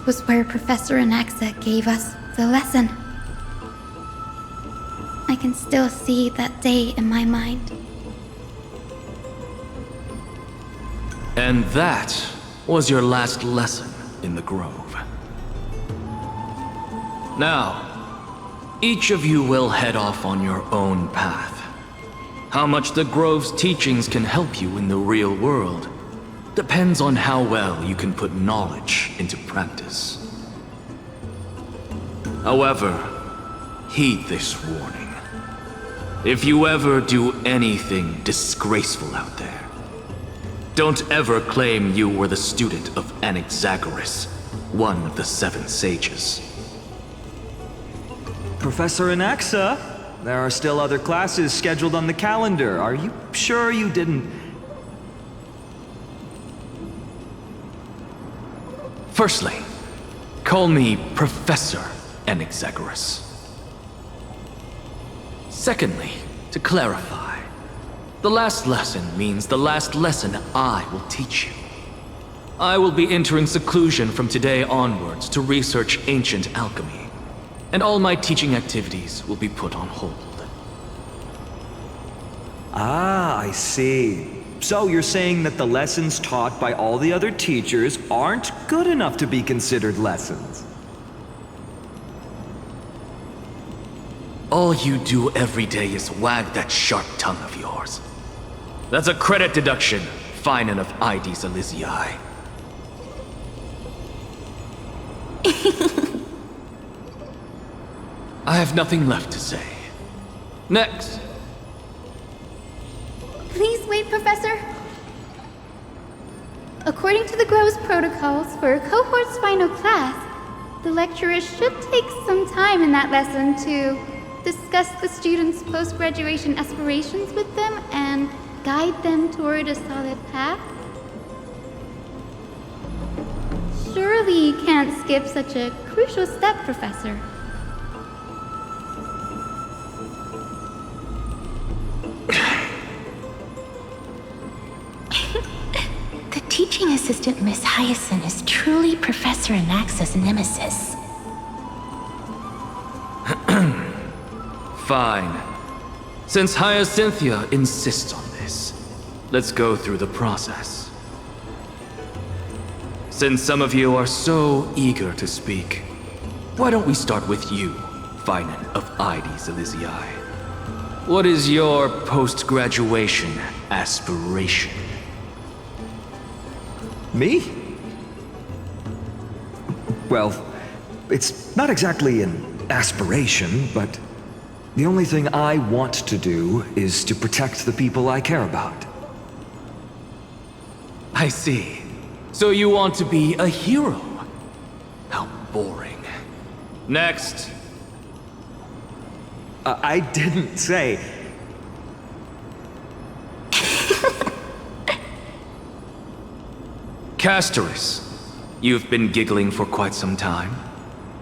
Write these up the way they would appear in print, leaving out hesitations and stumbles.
was where Professor Anaxa gave us the lesson. I can still see that day in my mind. And that was your last lesson in the Grove. Now, each of you will head off on your own path. How much the Grove's teachings can help you in the real world depends on how well you can put knowledge into practice. However, heed this warning. If you ever do anything disgraceful out there, don't ever claim you were the student of Anaxagoras, one of the 7 sages. Professor Anaxa, there are still other classes scheduled on the calendar. Are you sure you didn't... Firstly, call me Professor Anaxagoras. Secondly, to clarify, the last lesson means the last lesson I will teach you. I will be entering seclusion from today onwards to research ancient alchemy, and all my teaching activities will be put on hold. Ah, I see. So you're saying that the lessons taught by all the other teachers aren't good enough to be considered lessons? All you do every day is wag that sharp tongue of yours. That's a credit deduction, fine enough IDs Elysiae. I have nothing left to say. Next. Please wait, Professor. According to the Grove's protocols for a cohort's final class, the lecturer should take some time in that lesson to discuss the students' post-graduation aspirations with them and guide them toward a solid path. Surely you can't skip such a crucial step, Professor. The teaching assistant, Miss Hyacinth, is truly Professor Anaxa's nemesis. Fine. Since Hyacinthia insists on this, let's go through the process. Since some of you are so eager to speak, why don't we start with you, Finan of IDs Elysiae? What is your post-graduation aspiration? Me? Well, it's not exactly an aspiration, but the only thing I want to do is to protect the people I care about. I see. So you want to be a hero? How boring. Next. I didn't say... Castorus, you've been giggling for quite some time.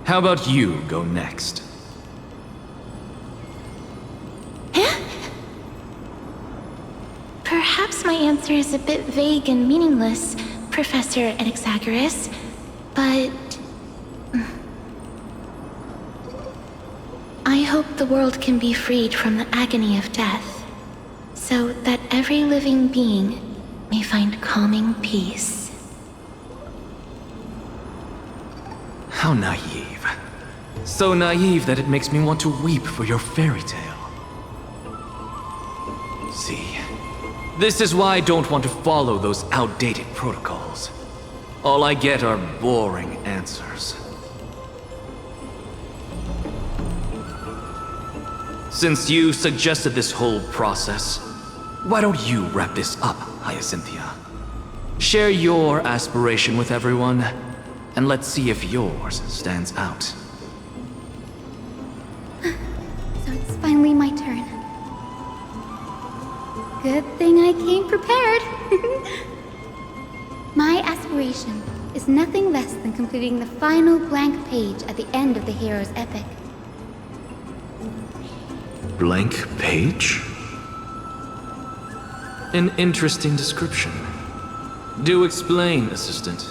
How about you go next? Perhaps my answer is a bit vague and meaningless, Professor Anaxagoras, but... I hope the world can be freed from the agony of death, so that every living being may find calming peace. How naive. So naive that it makes me want to weep for your fairy tale. See, this is why I don't want to follow those outdated protocols. All I get are boring answers. Since you suggested this whole process, why don't you wrap this up, Hyacinthia? Share your aspiration with everyone, and let's see if yours stands out. So it's finally my turn. Good thing I came prepared. My aspiration is nothing less than completing the final blank page at the end of the hero's epic. Blank page? An interesting description. Do explain, assistant.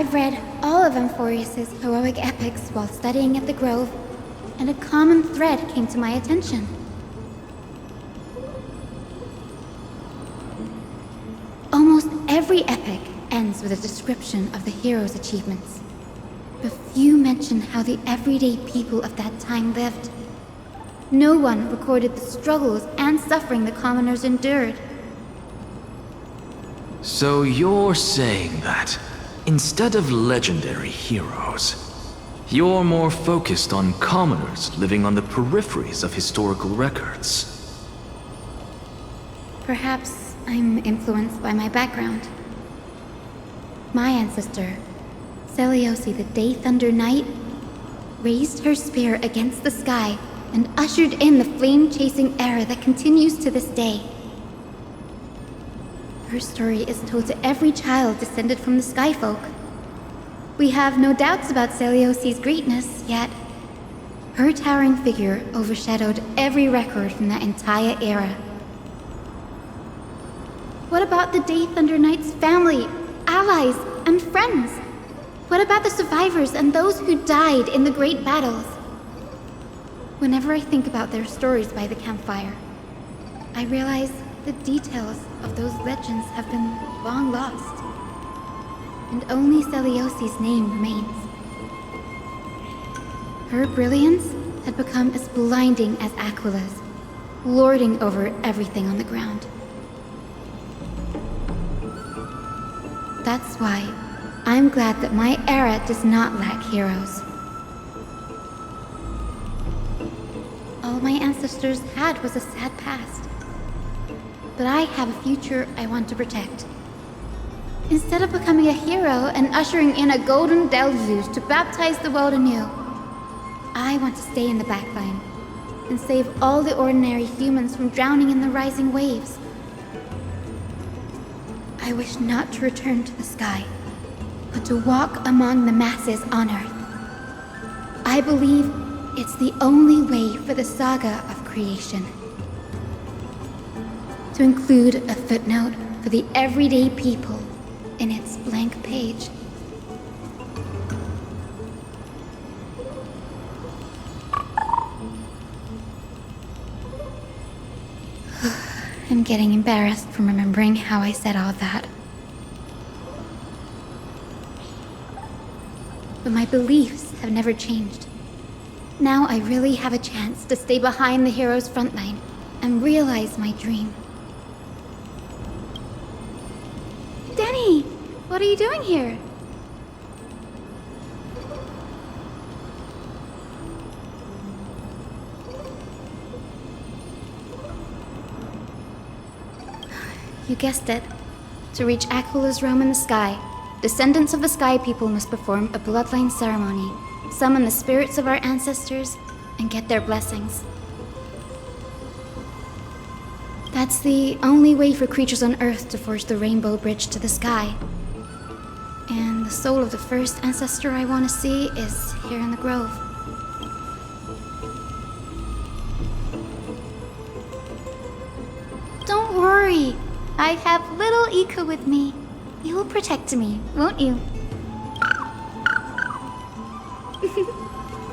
I've read all of Amphorius's heroic epics while studying at the Grove, and a common thread came to my attention. Almost every epic ends with a description of the hero's achievements, but few mention how the everyday people of that time lived. No one recorded the struggles and suffering the commoners endured. So you're saying that, instead of legendary heroes, you're more focused on commoners living on the peripheries of historical records? Perhaps I'm influenced by my background. My ancestor, Seliosi the Day Thunder Knight, raised her spear against the sky and ushered in the flame-chasing era that continues to this day. Her story is told to every child descended from the Skyfolk. We have no doubts about Seliosi's greatness, yet her towering figure overshadowed every record from that entire era. What about the Day Thunder Knight's family, allies, and friends? What about the survivors and those who died in the great battles? Whenever I think about their stories by the campfire, I realize the details of those legends have been long lost, and only Seliosi's name remains. Her brilliance had become as blinding as Aquila's, lording over everything on the ground. That's why I'm glad that my era does not lack heroes. All my ancestors had was a sad past. But I have a future I want to protect. Instead of becoming a hero and ushering in a golden deluge to baptize the world anew, I want to stay in the backline and save all the ordinary humans from drowning in the rising waves. I wish not to return to the sky, but to walk among the masses on Earth. I believe it's the only way for the saga of creation. To include a footnote for the everyday people in its blank page. I'm getting embarrassed from remembering how I said all that. But my beliefs have never changed. Now I really have a chance to stay behind the hero's front line and realize my dream. Danny, what are you doing here? You guessed it. To reach Aquila's realm in the sky, descendants of the Sky People must perform a bloodline ceremony, summon the spirits of our ancestors, and get their blessings. That's the only way for creatures on Earth to forge the rainbow bridge to the sky. And the soul of the first ancestor I want to see is here in the Grove. Don't worry. I have little Ika with me. You will protect me, won't you?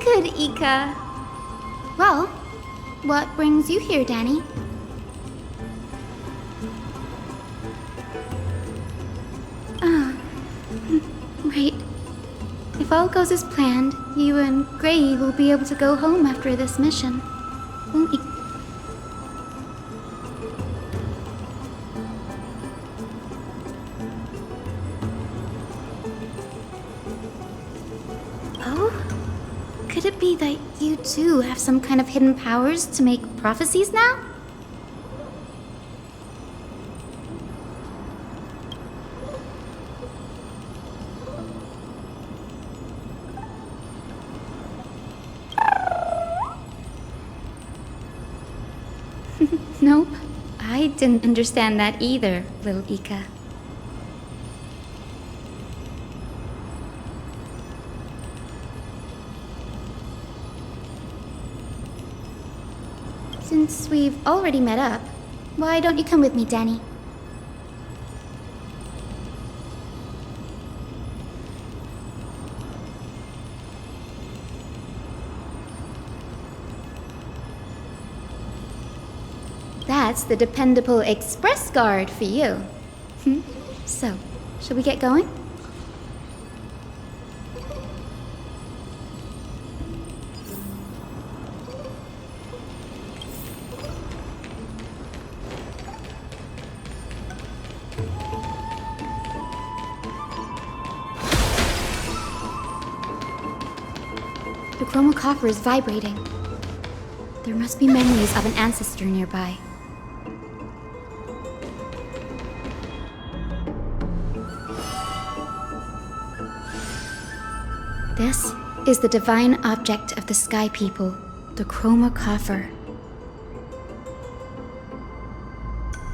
Good, Ika. Well, what brings you here, Danny? Right. If all goes as planned, you and Gray will be able to go home after this mission, won't you? Oh? Could it be that you too have some kind of hidden powers to make prophecies now? Nope, I didn't understand that either, little Ika. Since we've already met up, why don't you come with me, Danny? That's the dependable express guard for you. So, shall we get going? The chromocopter is vibrating. There must be memories of an ancestor nearby. This is the divine object of the Sky People, the chromocopter.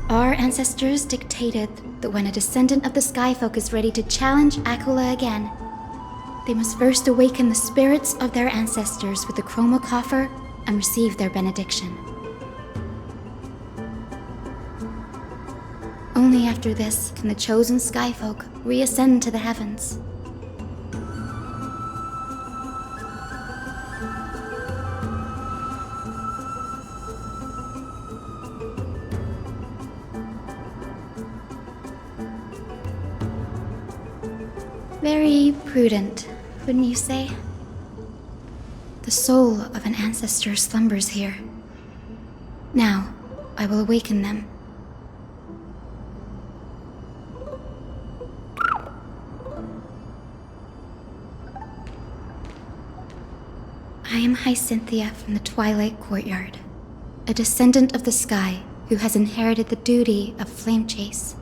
Our ancestors dictated that when a descendant of the Skyfolk is ready to challenge Aquila again, they must first awaken the spirits of their ancestors with the chromocopter and receive their benediction. Only after this can the chosen Skyfolk reascend to the heavens. Very prudent, wouldn't you say? The soul of an ancestor slumbers here. Now, I will awaken them. I am Hyacinthia from the Twilight Courtyard, a descendant of the sky who has inherited the duty of flame chase.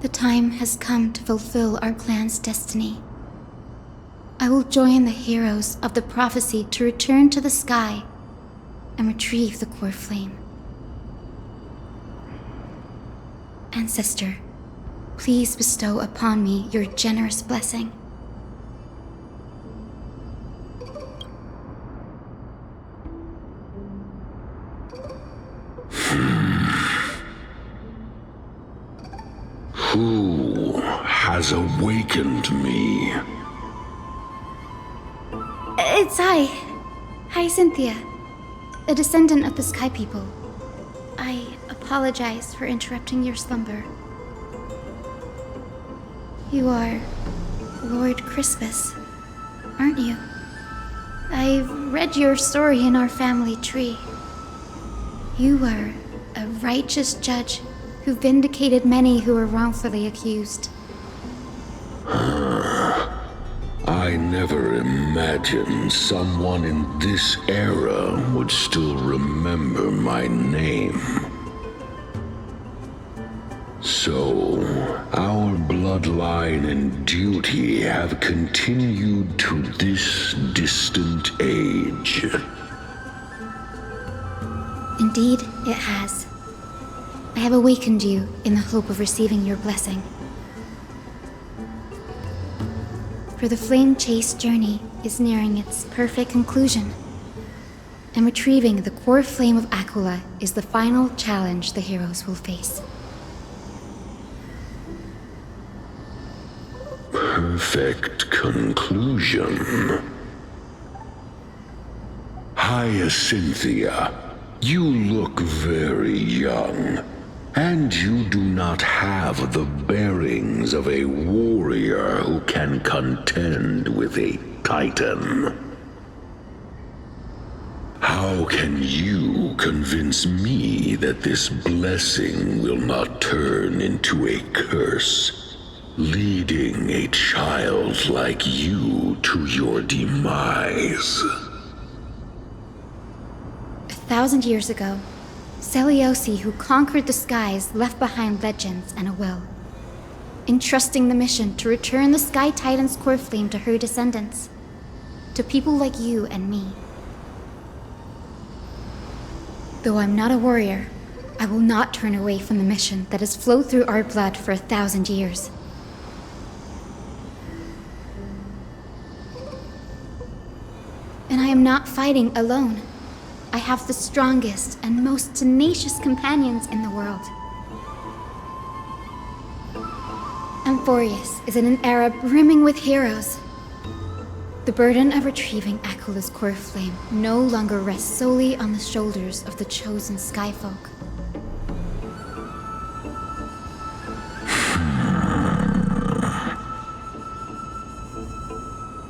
The time has come to fulfill our clan's destiny. I will join the heroes of the prophecy to return to the sky and retrieve the core flame. Ancestor, please bestow upon me your generous blessing. Who has awakened me? It's I, Hyacinthia, a descendant of the Sky People. I apologize for interrupting your slumber. You are Lord Crispus, aren't you? I've read your story in our family tree. You were a righteous judge who vindicated many who were wrongfully accused. I never imagined someone in this era would still remember my name. So, our bloodline and duty have continued to this distant age. Indeed, it has. I have awakened you in the hope of receiving your blessing. For the flame chase journey is nearing its perfect conclusion, and retrieving the core flame of Aquila is the final challenge the heroes will face. Perfect conclusion. Hyacinthia, you look very young, and you do not have the bearings of a warrior who can contend with a titan. How can you convince me that this blessing will not turn into a curse, leading a child like you to your demise? 1,000 years ago, Seliosi, who conquered the skies, left behind legends and a will, entrusting the mission to return the Sky Titan's core flame to her descendants, to people like you and me. Though I'm not a warrior, I will not turn away from the mission that has flowed through our blood for 1,000 years. And I am not fighting alone. I have the strongest and most tenacious companions in the world. Amphorius is in an era brimming with heroes. The burden of retrieving Akula's core flame no longer rests solely on the shoulders of the chosen Skyfolk.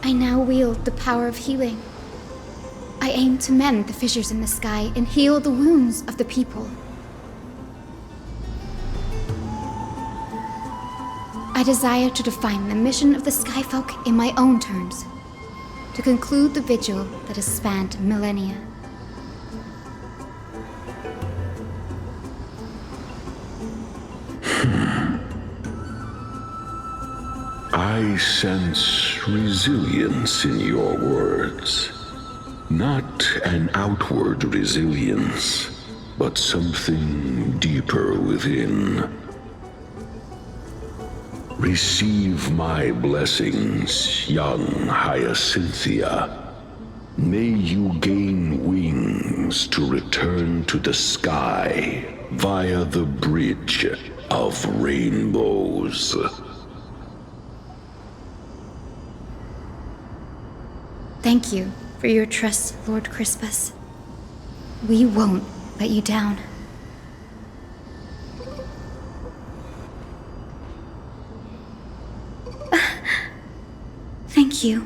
I now wield the power of healing. I aim to mend the fissures in the sky and heal the wounds of the people. I desire to define the mission of the Skyfolk in my own terms, to conclude the vigil that has spanned millennia. I sense resilience in your words. Not an outward resilience, but something deeper within. Receive my blessings, young Hyacinthia. May you gain wings to return to the sky via the bridge of rainbows. Thank you for your trust, Lord Crispus. We won't let you down. Thank you.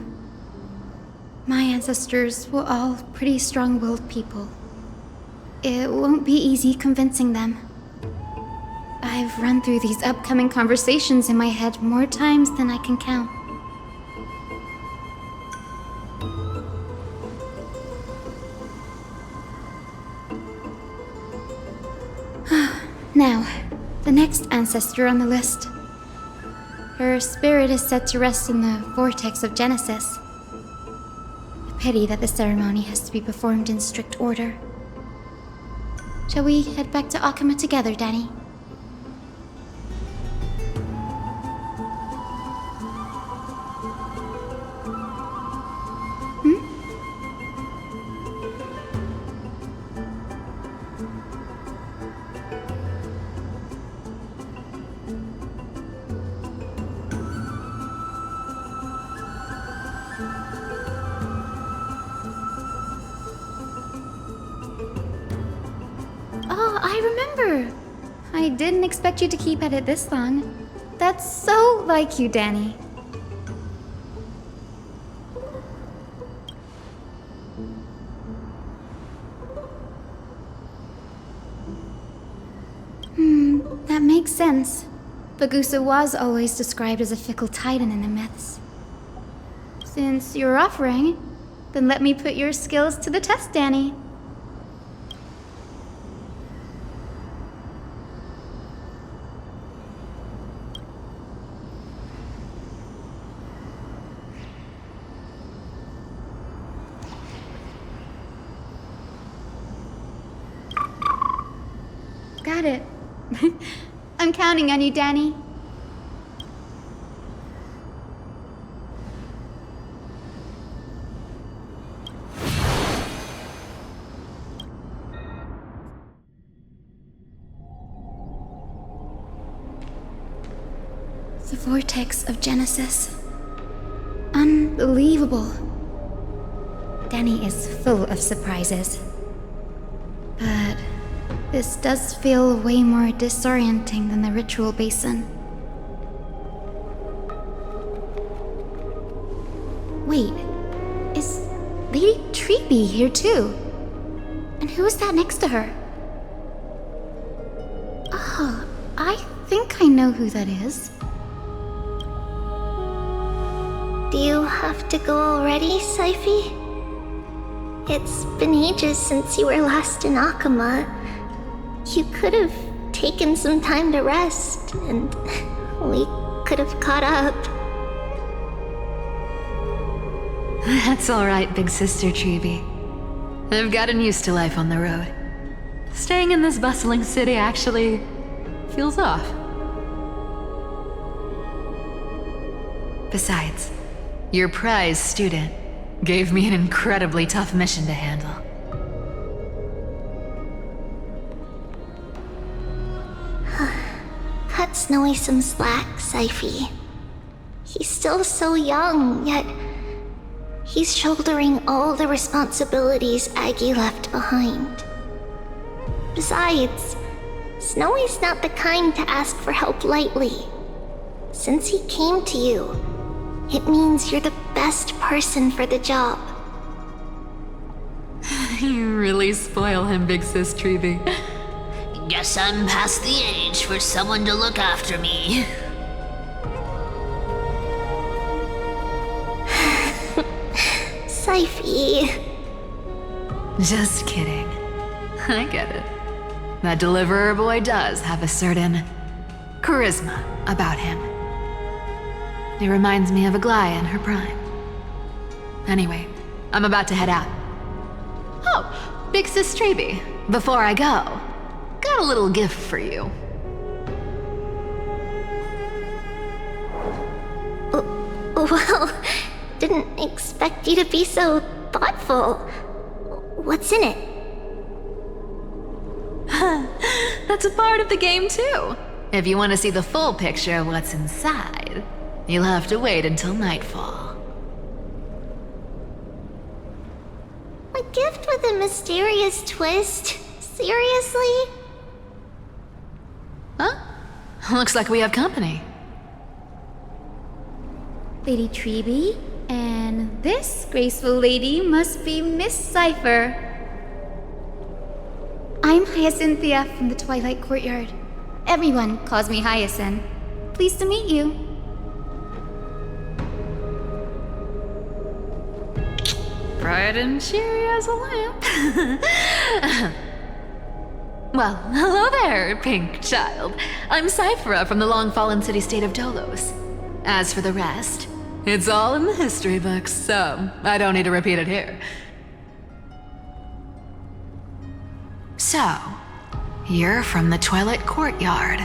My ancestors were all pretty strong-willed people. It won't be easy convincing them. I've run through these upcoming conversations in my head more times than I can count. Now, the next ancestor on the list. Her spirit is set to rest in the vortex of Genesis. A pity that the ceremony has to be performed in strict order. Shall we head back to Akama together, Danny? I didn't expect you to keep at it this long. That's so like you, Danny. That makes sense. Bagusa was always described as a fickle titan in the myths. Since you're offering, then let me put your skills to the test, Danny. Got it. I'm counting on you, Danny. The vortex of Genesis. Unbelievable. Danny is full of surprises. But this does feel way more disorienting than the ritual basin. Wait, is Lady Treeby here too? And who is that next to her? Oh, I think I know who that is. Do you have to go already, Syphie? It's been ages since you were last in Akama. You could have taken some time to rest, and we could have caught up. That's alright, big sister Treeby. I've gotten used to life on the road. Staying in this bustling city actually feels off. Besides, your prize student gave me an incredibly tough mission to handle. Cut Snowy some slack, Syphie. He's still so young, yet He's shouldering all the responsibilities Aggie left behind. Besides, Snowy's not the kind to ask for help lightly. Since he came to you, it means you're the best person for the job. You really spoil him, Big Sis Treeby. Guess I'm past the age for someone to look after me. Syphie. Just kidding. I get it. That deliverer boy does have a certain charisma about him. It reminds me of Aglaia in her prime. Anyway, I'm about to head out. Oh, Big Sis Treeby, before I go, got a little gift for you. Well, didn't expect you to be so thoughtful. What's in it? That's a part of the game too. If you want to see the full picture of what's inside, you'll have to wait until nightfall. A gift with a mysterious twist? Seriously? Huh? Looks like we have company. Lady Treeby, and this graceful lady must be Miss Cypher. I'm Hyacinthia from the Twilight Courtyard. Everyone calls me Hyacinth. Pleased to meet you. Bright and cheery as a lamp. Well, hello there, pink child. I'm Cyphera from the long-fallen city-state of Dolos. As for the rest, it's all in the history books, so I don't need to repeat it here. So, you're from the Twilight Courtyard.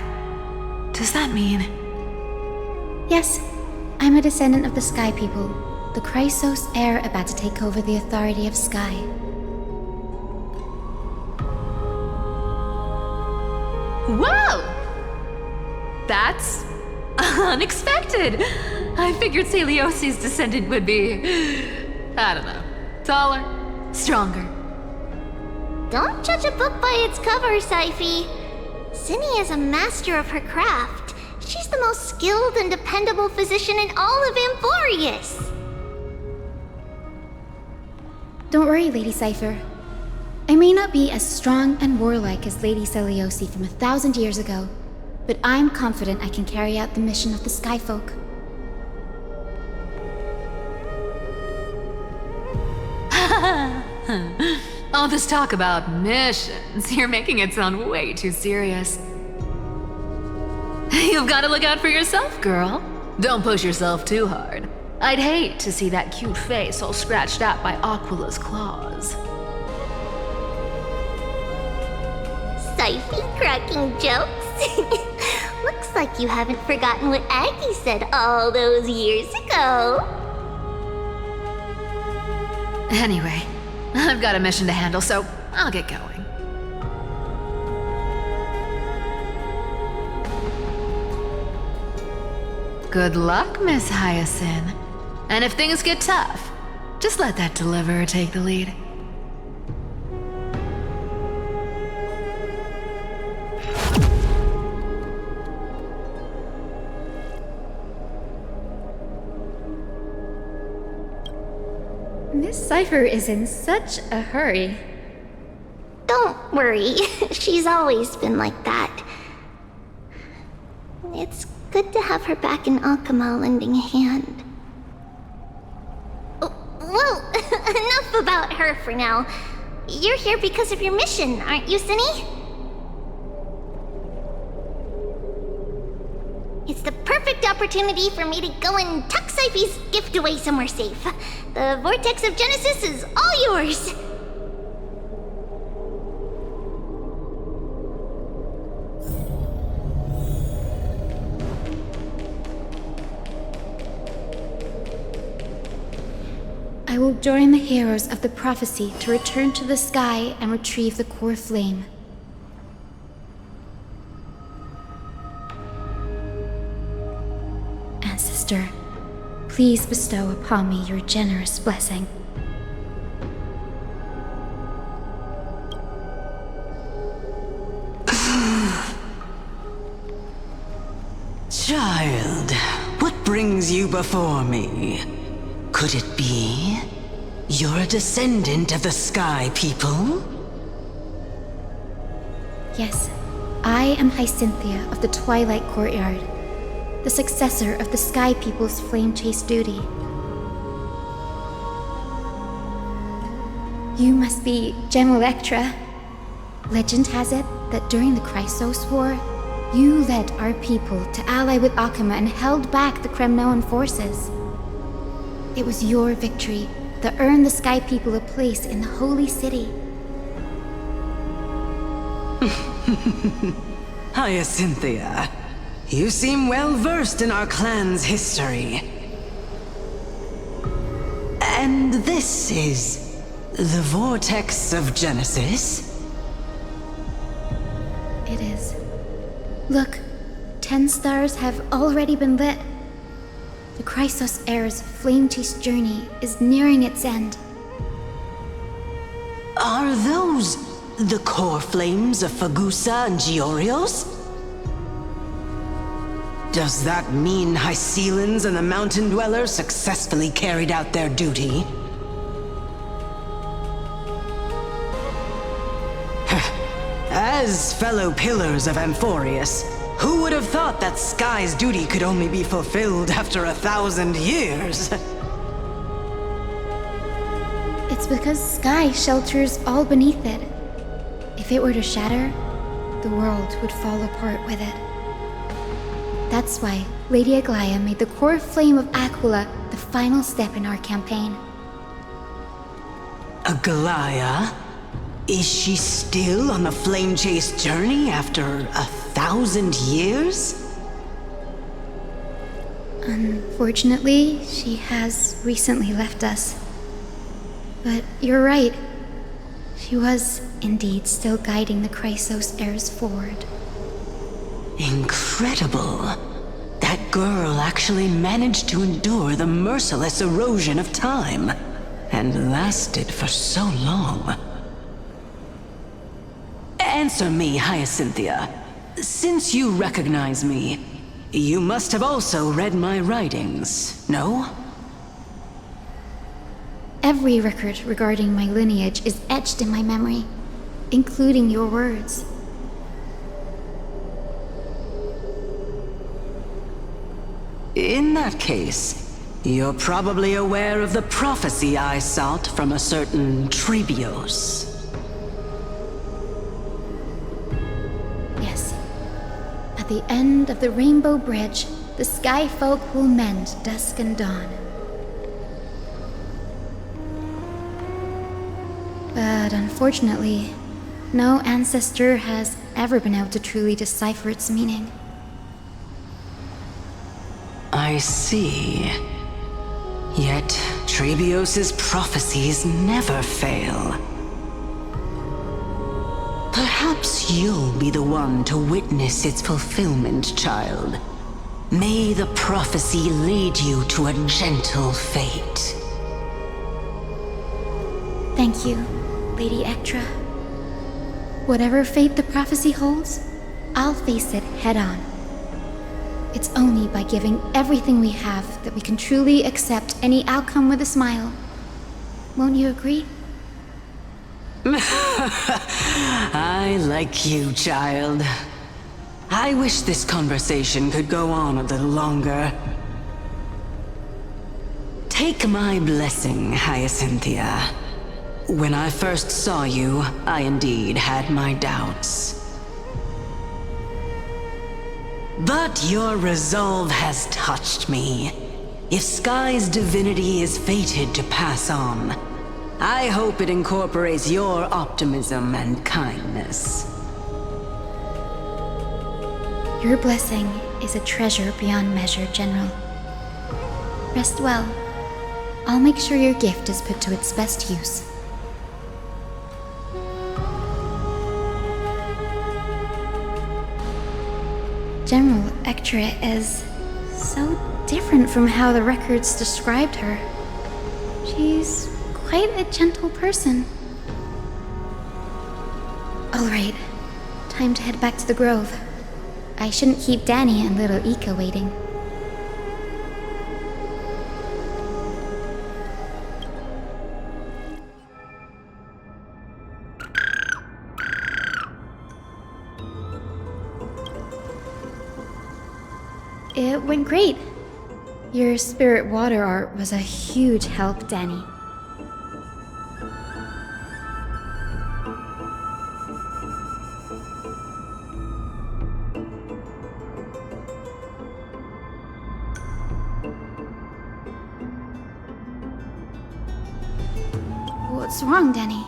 Does that mean... Yes, I'm a descendant of the Sky People, the Chrysos heir about to take over the authority of Sky. Whoa! That's unexpected. I figured Celiosi's descendant would be, I don't know, taller, stronger. Don't judge a book by its cover, Syphie. Zinni is a master of her craft. She's the most skilled and dependable physician in all of Amphorius. Don't worry, Lady Cypher. I may not be as strong and warlike as Lady Celiosi from 1,000 years ago, but I'm confident I can carry out the mission of the Skyfolk. All this talk about missions, you're making it sound way too serious. You've got to look out for yourself, girl. Don't push yourself too hard. I'd hate to see that cute face all scratched out by Aquila's claws. Syphie cracking jokes? Looks like you haven't forgotten what Aggie said all those years ago. Anyway, I've got a mission to handle, so I'll get going. Good luck, Miss Hyacinth. And if things get tough, just let that deliverer take the lead. Miss Cypher is in such a hurry. Don't worry, she's always been like that. It's good to have her back in Akama lending a hand. Well, enough about her for now. You're here because of your mission, aren't you, Zinni? It's the perfect opportunity for me to go and tuck Syphie's gift away somewhere safe. The Vortex of Genesis is all yours! I will join the heroes of the prophecy to return to the sky and retrieve the core flame. Ancestor, Please bestow upon me your generous blessing. Child, what brings you before me? Could it be you're a descendant of the Sky People? Yes, I am Hyacinthia of the Twilight Courtyard, the successor of the Sky People's Flame Chase duty. You must be Gem Electra. Legend has it that during the Chrysos War, you led our people to ally with Akuma and held back the Kremnoan forces. It was your victory that earned the Sky People a place in the Holy City. Hyacinthia, you seem well versed in our clan's history. And this is the Vortex of Genesis? It is. Look, 10 stars have already been lit. The Chrysos Heir's flame chase journey is nearing its end. Are those the core flames of Fagusa and Giorios? Does that mean Hycelans and the Mountain Dwellers successfully carried out their duty? As fellow pillars of Amphorius, who would have thought that Sky's duty could only be fulfilled after 1,000 years? It's because Sky shelters all beneath it. If it were to shatter, the world would fall apart with it. That's why Lady Aglaia made the core flame of Aquila the final step in our campaign. Aglaia? Is she still on the flame chase journey after 1,000 years? Unfortunately, she has recently left us. But you're right. She was indeed still guiding the Chrysos heirs forward. Incredible. That girl actually managed to endure the merciless erosion of time, and lasted for so long. Answer me, Hyacinthia. Since you recognize me, you must have also read my writings, no? Every record regarding my lineage is etched in my memory, including your words. In that case, you're probably aware of the prophecy I sought from a certain Trebios. Yes. At the end of the Rainbow Bridge, the Sky Folk will mend dusk and dawn. But unfortunately, no ancestor has ever been able to truly decipher its meaning. I see. Yet, Trebios' prophecies never fail. Perhaps you'll be the one to witness its fulfillment, child. May the prophecy lead you to a gentle fate. Thank you, Lady Ectra. Whatever fate the prophecy holds, I'll face it head-on. It's only by giving everything we have that we can truly accept any outcome with a smile. Won't you agree? I like you, child. I wish this conversation could go on a little longer. Take my blessing, Hyacinthia. When I first saw you, I indeed had my doubts. But your resolve has touched me. If Sky's divinity is fated to pass on, I hope it incorporates your optimism and kindness. Your blessing is a treasure beyond measure, General. Rest well. I'll make sure your gift is put to its best use. General Ectra is So different from how the records described her. She's quite a gentle person. Alright, time to head back to the grove. I shouldn't keep Danny and little Ika waiting. It went great. Your spirit water art was a huge help, Danny. What's wrong, Danny?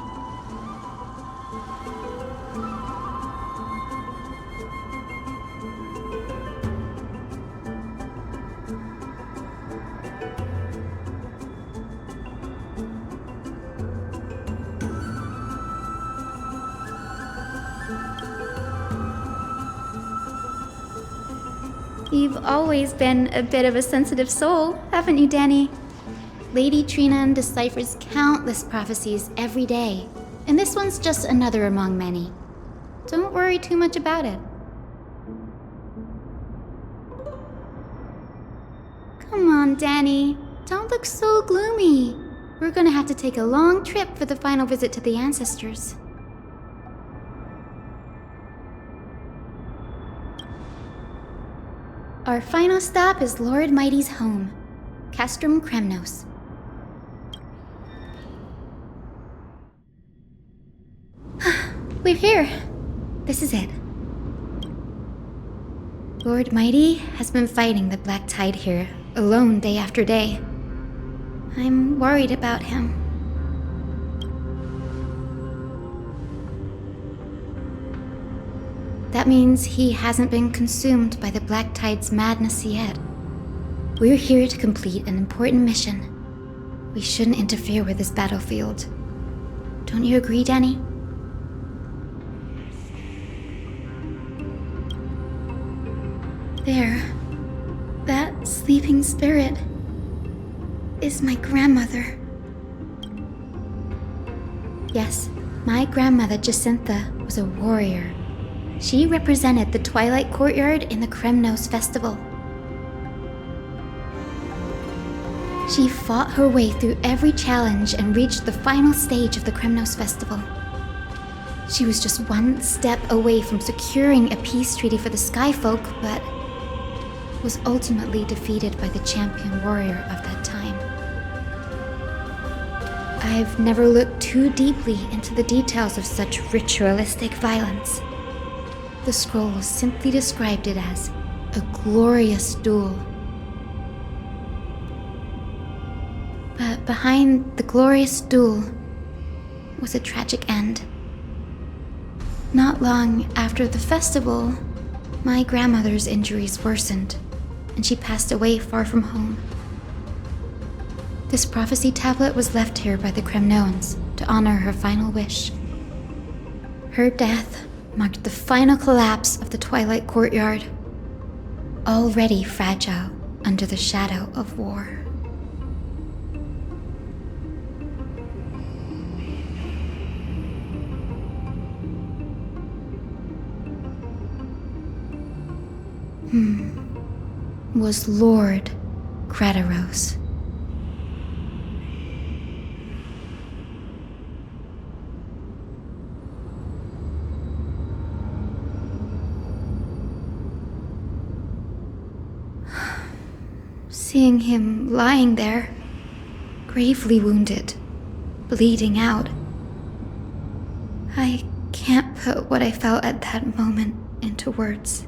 You've always been a bit of a sensitive soul, haven't you, Danny? Lady Trinan deciphers countless prophecies every day, and this one's just another among many. Don't worry too much about it. Come on, Danny. Don't look so gloomy. We're gonna have to take a long trip for the final visit to the ancestors. Our final stop is Lord Mighty's home, Castrum Kremnos. We're here. This is it. Lord Mighty has been fighting the Black Tide here, alone day after day. I'm worried about him. That means he hasn't been consumed by the Black Tide's madness yet. We're here to complete an important mission. We shouldn't interfere with this battlefield. Don't you agree, Danny? There. That sleeping spirit is my grandmother. Yes, my grandmother Jacintha was a warrior. She represented the Twilight Courtyard in the Kremnos Festival. She fought her way through every challenge and reached the final stage of the Kremnos Festival. She was just one step away from securing a peace treaty for the Skyfolk, but was ultimately defeated by the champion warrior of that time. I've never looked too deeply into the details of such ritualistic violence. The scroll simply described it as a glorious duel. But behind the glorious duel was a tragic end. Not long after the festival, my grandmother's injuries worsened, and she passed away far from home. This prophecy tablet was left here by the Kremnoans to honor her final wish. Her death marked the final collapse of the Twilight Courtyard, already fragile under the shadow of war. Was Lord Kratos. Seeing him lying there, gravely wounded, bleeding out, I can't put what I felt at that moment into words.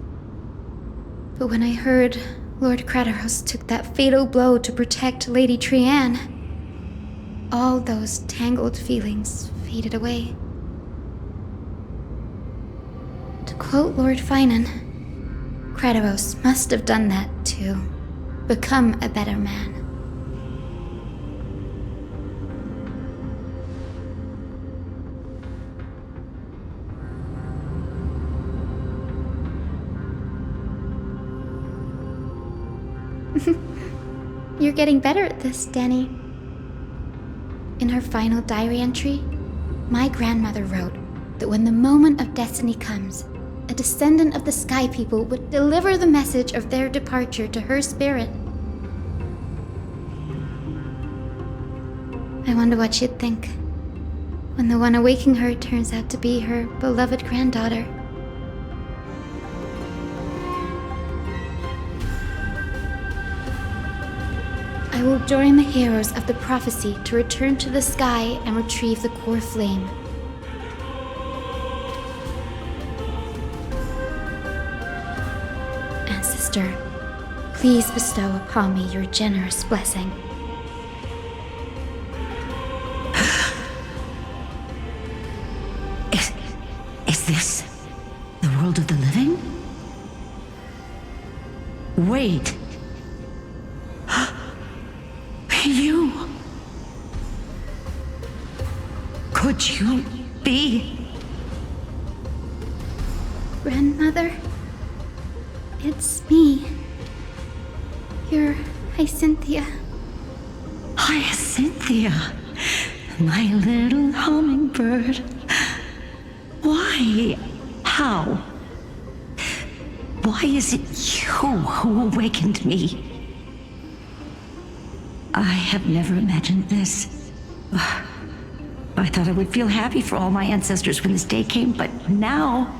But when I heard Lord Kratos took that fatal blow to protect Lady Trian, all those tangled feelings faded away. To quote Lord Finan, Kratos must have done that to become a better man. You're getting better at this, Danny. In her final diary entry, my grandmother wrote that when the moment of destiny comes, a descendant of the Sky People would deliver the message of their departure to her spirit. I wonder what she'd think when the one awaking her turns out to be her beloved granddaughter. I will join the heroes of the prophecy to return to the sky and retrieve the core flame. Ancestor, please bestow upon me your generous blessing. Is this the world of the living? Wait. You. Could you be? Grandmother, it's me. You're Hyacinthia. Hyacinthia, my little hummingbird. Why? How? Why is it you who awakened me? I have never imagined this. I thought I would feel happy for all my ancestors when this day came, but now...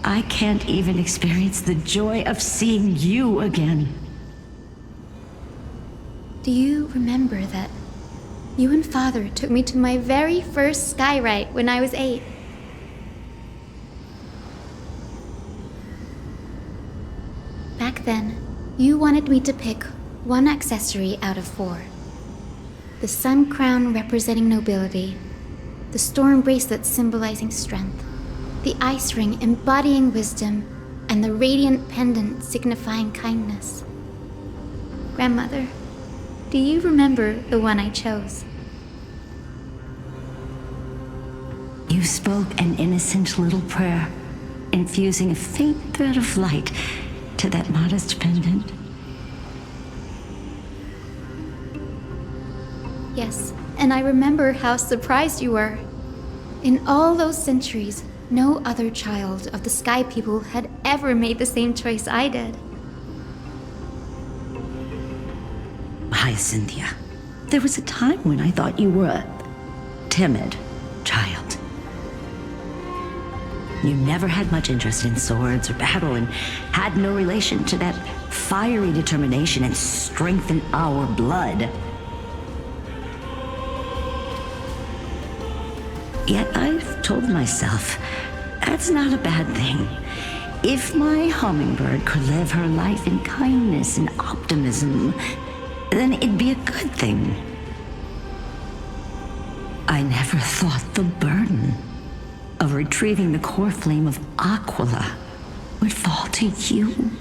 I can't even experience the joy of seeing you again. Do you remember that you and Father took me to my very first sky ride when I was 8? Back then, you wanted me to pick one accessory out of 4. The sun crown representing nobility, the storm bracelet symbolizing strength, the ice ring embodying wisdom, and the radiant pendant signifying kindness. Grandmother, do you remember the one I chose? You spoke an innocent little prayer, infusing a faint thread of light to that modest pendant. Yes, and I remember how surprised you were. In all those centuries, no other child of the Sky People had ever made the same choice I did. Hyacinthia, there was a time when I thought you were a timid child. You never had much interest in swords or battle and had no relation to that fiery determination and strength in our blood. Yet I've told myself, that's not a bad thing. If my hummingbird could live her life in kindness and optimism, then it'd be a good thing. I never thought the burden of retrieving the core flame of Aquila would fall to you.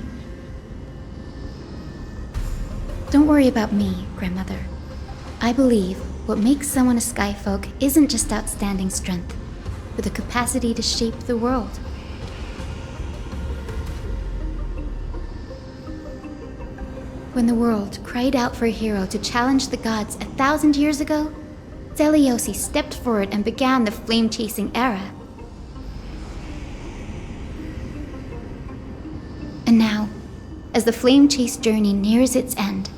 Don't worry about me, Grandmother. I believe what makes someone a Skyfolk isn't just outstanding strength, but the capacity to shape the world. When the world cried out for a hero to challenge the gods 1,000 years ago, Zeliosi stepped forward and began the flame-chasing era. And now, as the flame chase journey nears its end,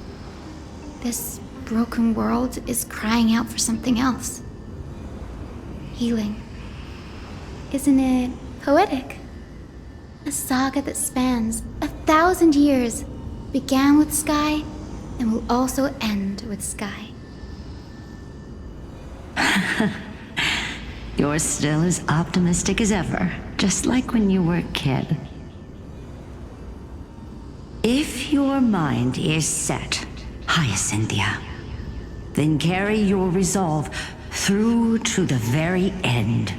this broken world is crying out for something else. Healing. Isn't it poetic? A saga that spans 1,000 years, began with Sky, and will also end with Sky. You're still as optimistic as ever, just like when you were a kid. If your mind is set, Hyacinthia, then carry your resolve through to the very end.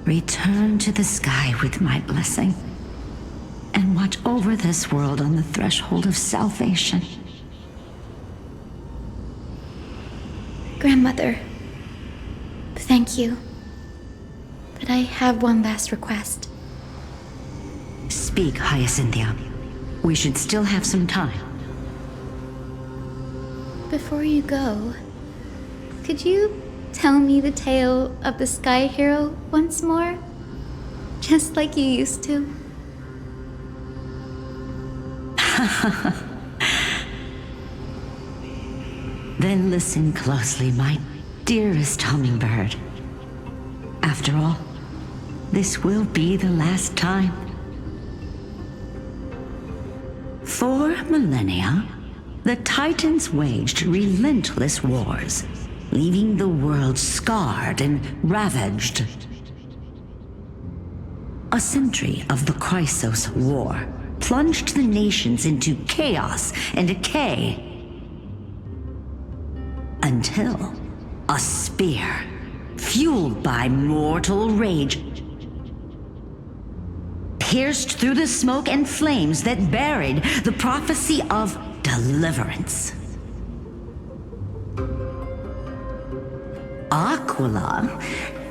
Return to the sky with my blessing, and watch over this world on the threshold of salvation. Grandmother, thank you. But I have one last request. Speak, Hyacinthia. We should still have some time. Before you go, could you tell me the tale of the Sky Hero once more? Just like you used to. Then listen closely, my dearest hummingbird. After all, this will be the last time. For millennia, the Titans waged relentless wars, leaving the world scarred and ravaged. A century of the Chrysos War plunged the nations into chaos and decay. Until a spear, fueled by mortal rage, pierced through the smoke and flames that buried the prophecy of deliverance. Aquila,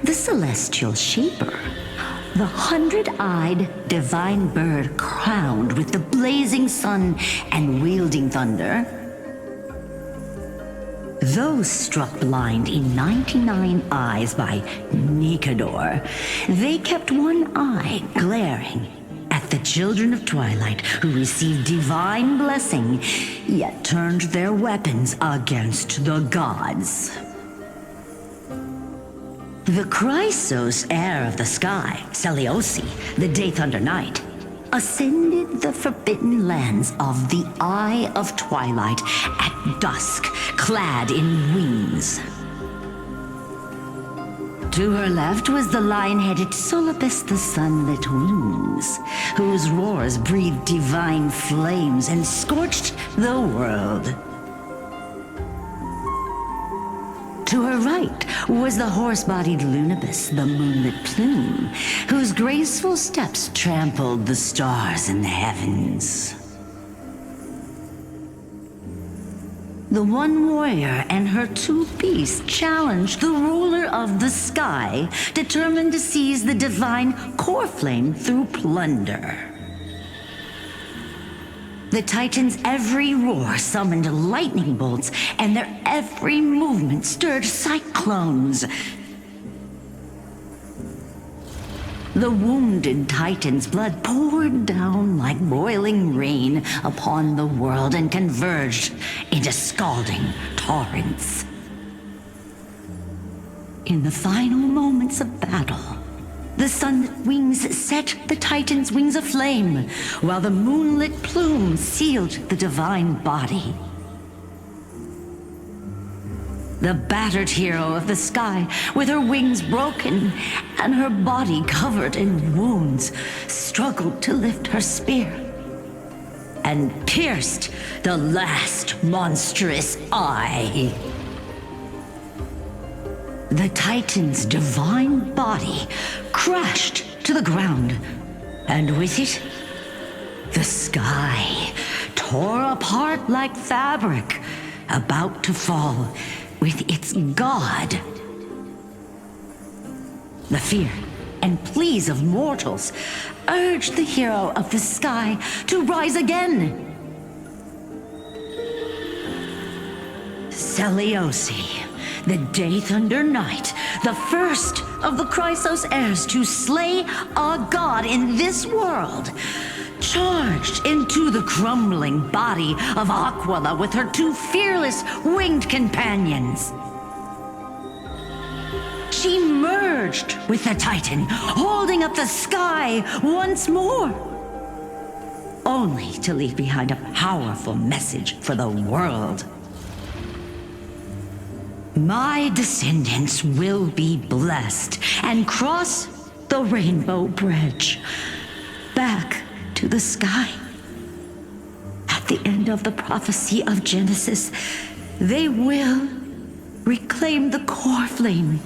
the celestial shaper, the 100-eyed divine bird crowned with the blazing sun and wielding thunder, though struck blind in 99 eyes by Nicanor, they kept one eye glaring at the children of Twilight who received divine blessing, yet turned their weapons against the gods. The Chrysos heir of the sky, Seliosi, the Day Thunder Knight, ascended the forbidden lands of the Eye of Twilight at dusk, clad in wings. To her left was the lion-headed Solibus the Sunlit Wings, whose roars breathed divine flames and scorched the world. To her right was the horse-bodied Lunibus, the Moonlit Plume, whose graceful steps trampled the stars in the heavens. The one warrior and her two beasts challenged the ruler of the sky, determined to seize the divine core flame through plunder. The Titans' every roar summoned lightning bolts, and their every movement stirred cyclones. The wounded Titan's blood poured down like boiling rain upon the world and converged into scalding torrents. In the final moments of battle, the sunlit wings set the Titan's wings aflame, while the moonlit plume sealed the divine body. The battered hero of the sky, with her wings broken and her body covered in wounds, struggled to lift her spear and pierced the last monstrous eye. The Titan's divine body crashed to the ground, and with it, the sky tore apart like fabric, about to fall with its god. The fear and pleas of mortals urged the hero of the sky to rise again. Seliosi, the Day Thunder Knight, the first of the Chrysos heirs to slay a god in this world, charged into the crumbling body of Aquila with her two fearless winged companions. She merged with the Titan, holding up the sky once more, only to leave behind a powerful message for the world. My descendants will be blessed and cross the Rainbow Bridge back to the sky. At the end of the prophecy of Genesis, they will reclaim the core flame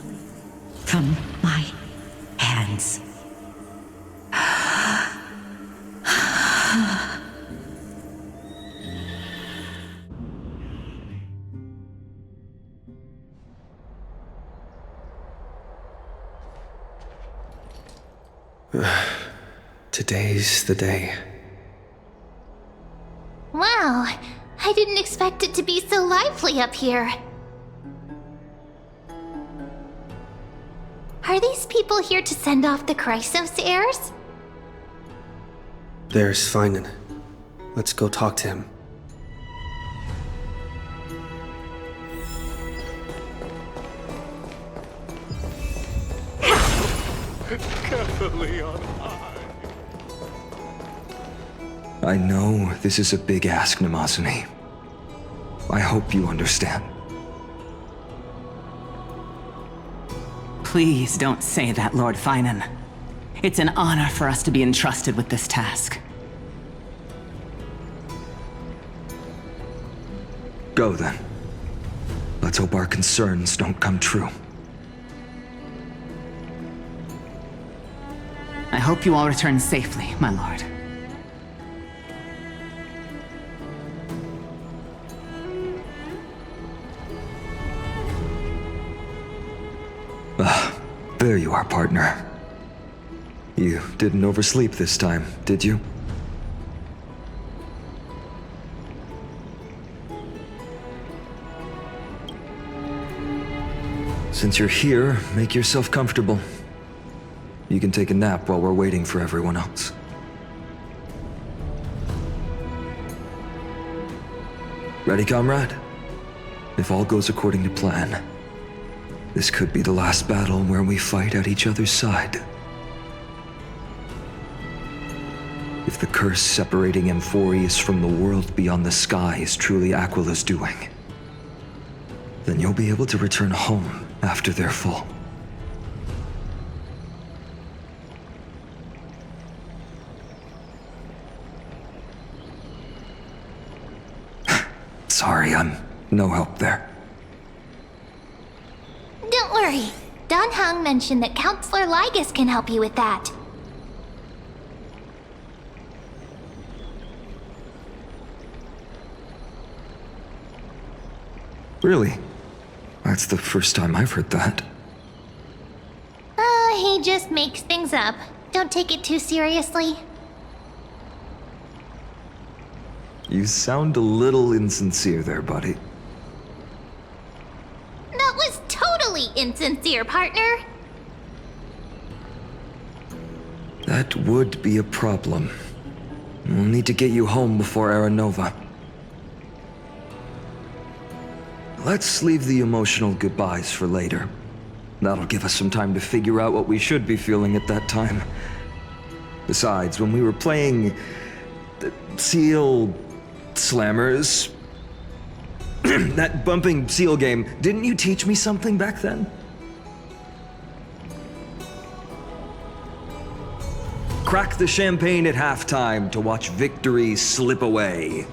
from my hands. Today's the day. Wow, I didn't expect it to be so lively up here. Are these people here to send off the Chrysos heirs? There's Finan. Let's go talk to him. Carefully on high. I know this is a big ask, Namazuni. I hope you understand. Please don't say that, Lord Finan. It's an honor for us to be entrusted with this task. Go then. Let's hope our concerns don't come true. I hope you all return safely, my lord. There you are, partner. You didn't oversleep this time, did you? Since you're here, make yourself comfortable. You can take a nap while we're waiting for everyone else. Ready, comrade? If all goes according to plan, this could be the last battle where we fight at each other's side. If the curse separating Amphorius from the world beyond the sky is truly Aquila's doing, then you'll be able to return home after their fall. Sorry, I'm no help there. Don't worry. Dan Heng mentioned that Counselor Lygus can help you with that. Really? That's the first time I've heard that. He just makes things up. Don't take it too seriously. You sound a little insincere there, buddy. That was totally insincere, partner. That would be a problem. We'll need to get you home before Aranova. Let's leave the emotional goodbyes for later. That'll give us some time to figure out what we should be feeling at that time. Besides, when we were playing the Seal Slammers, that bumping seal game, didn't you teach me something back then? Crack the champagne at halftime to watch victory slip away.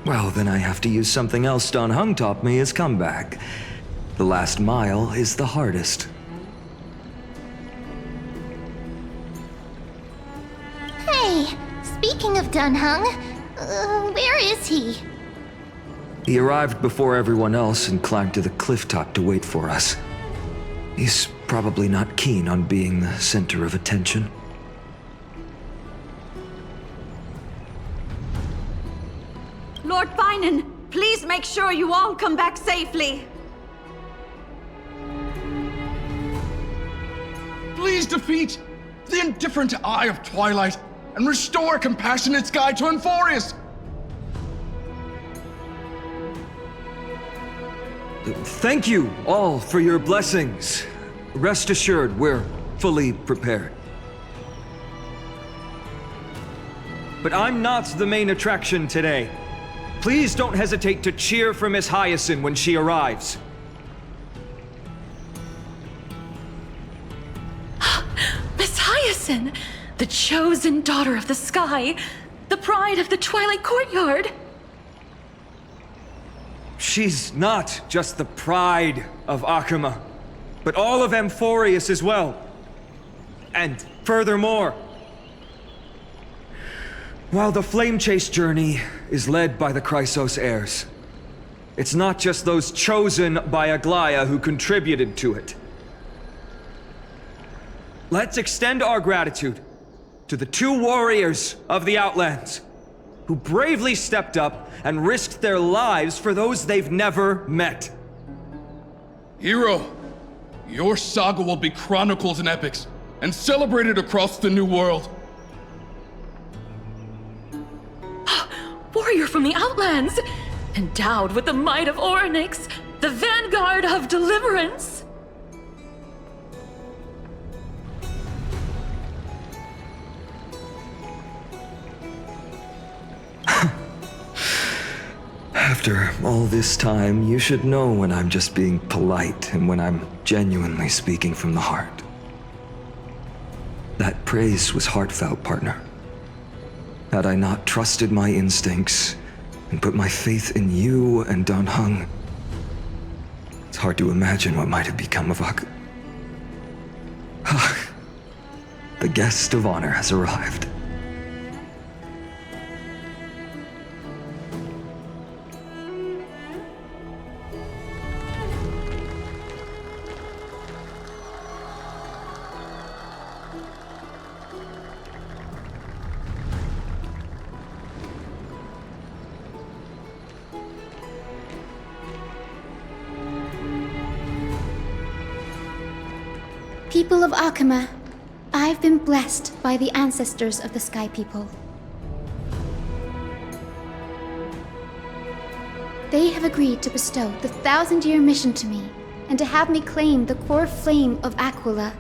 Well, then I have to use something else Dan Heng taught me as comeback. The last mile is the hardest. Hey, speaking of Dan Heng, where is he? He arrived before everyone else and climbed to the cliff top to wait for us. He's probably not keen on being the center of attention. Lord Finan, please make sure you all come back safely. Please defeat the indifferent eye of twilight and restore compassionate sky to Amphorius. Thank you all for your blessings. Rest assured, we're fully prepared. But I'm not the main attraction today. Please don't hesitate to cheer for Miss Hyacinth when she arrives. Miss Hyacinth, the chosen daughter of the sky, the pride of the Twilight Courtyard. She's not just the pride of Akuma, but all of Amphorius as well. And furthermore, while the Flame Chase journey is led by the Chrysos heirs, It's not just those chosen by Aglaya who contributed to it. Let's extend our gratitude to the 2 warriors of the Outlands who bravely stepped up and risked their lives for those they've never met. Hero, your saga will be chronicled in epics and celebrated across the New World. Warrior from the Outlands! Endowed with the might of Orynyx, the vanguard of deliverance! After all this time, you should know when I'm just being polite and when I'm genuinely speaking from the heart. That praise was heartfelt, partner. Had I not trusted my instincts and put my faith in you and Dan Heng, it's hard to imagine what might have become of Ak. The guest of honor has arrived. People of Akama, I've been blessed by the ancestors of the Sky People. They have agreed to bestow the 1,000-year mission to me, and to have me claim the core flame of Aquila.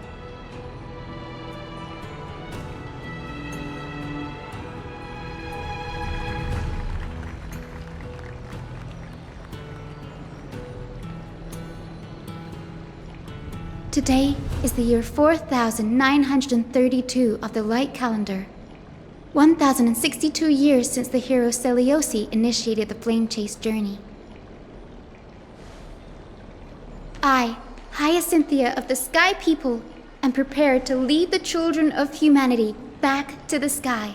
Today is the year 4932 of the Light Calendar. 1062 years since the hero Seliosi initiated the Flame Chase journey. I, Hyacinthia of the Sky People, am prepared to lead the children of humanity back to the sky.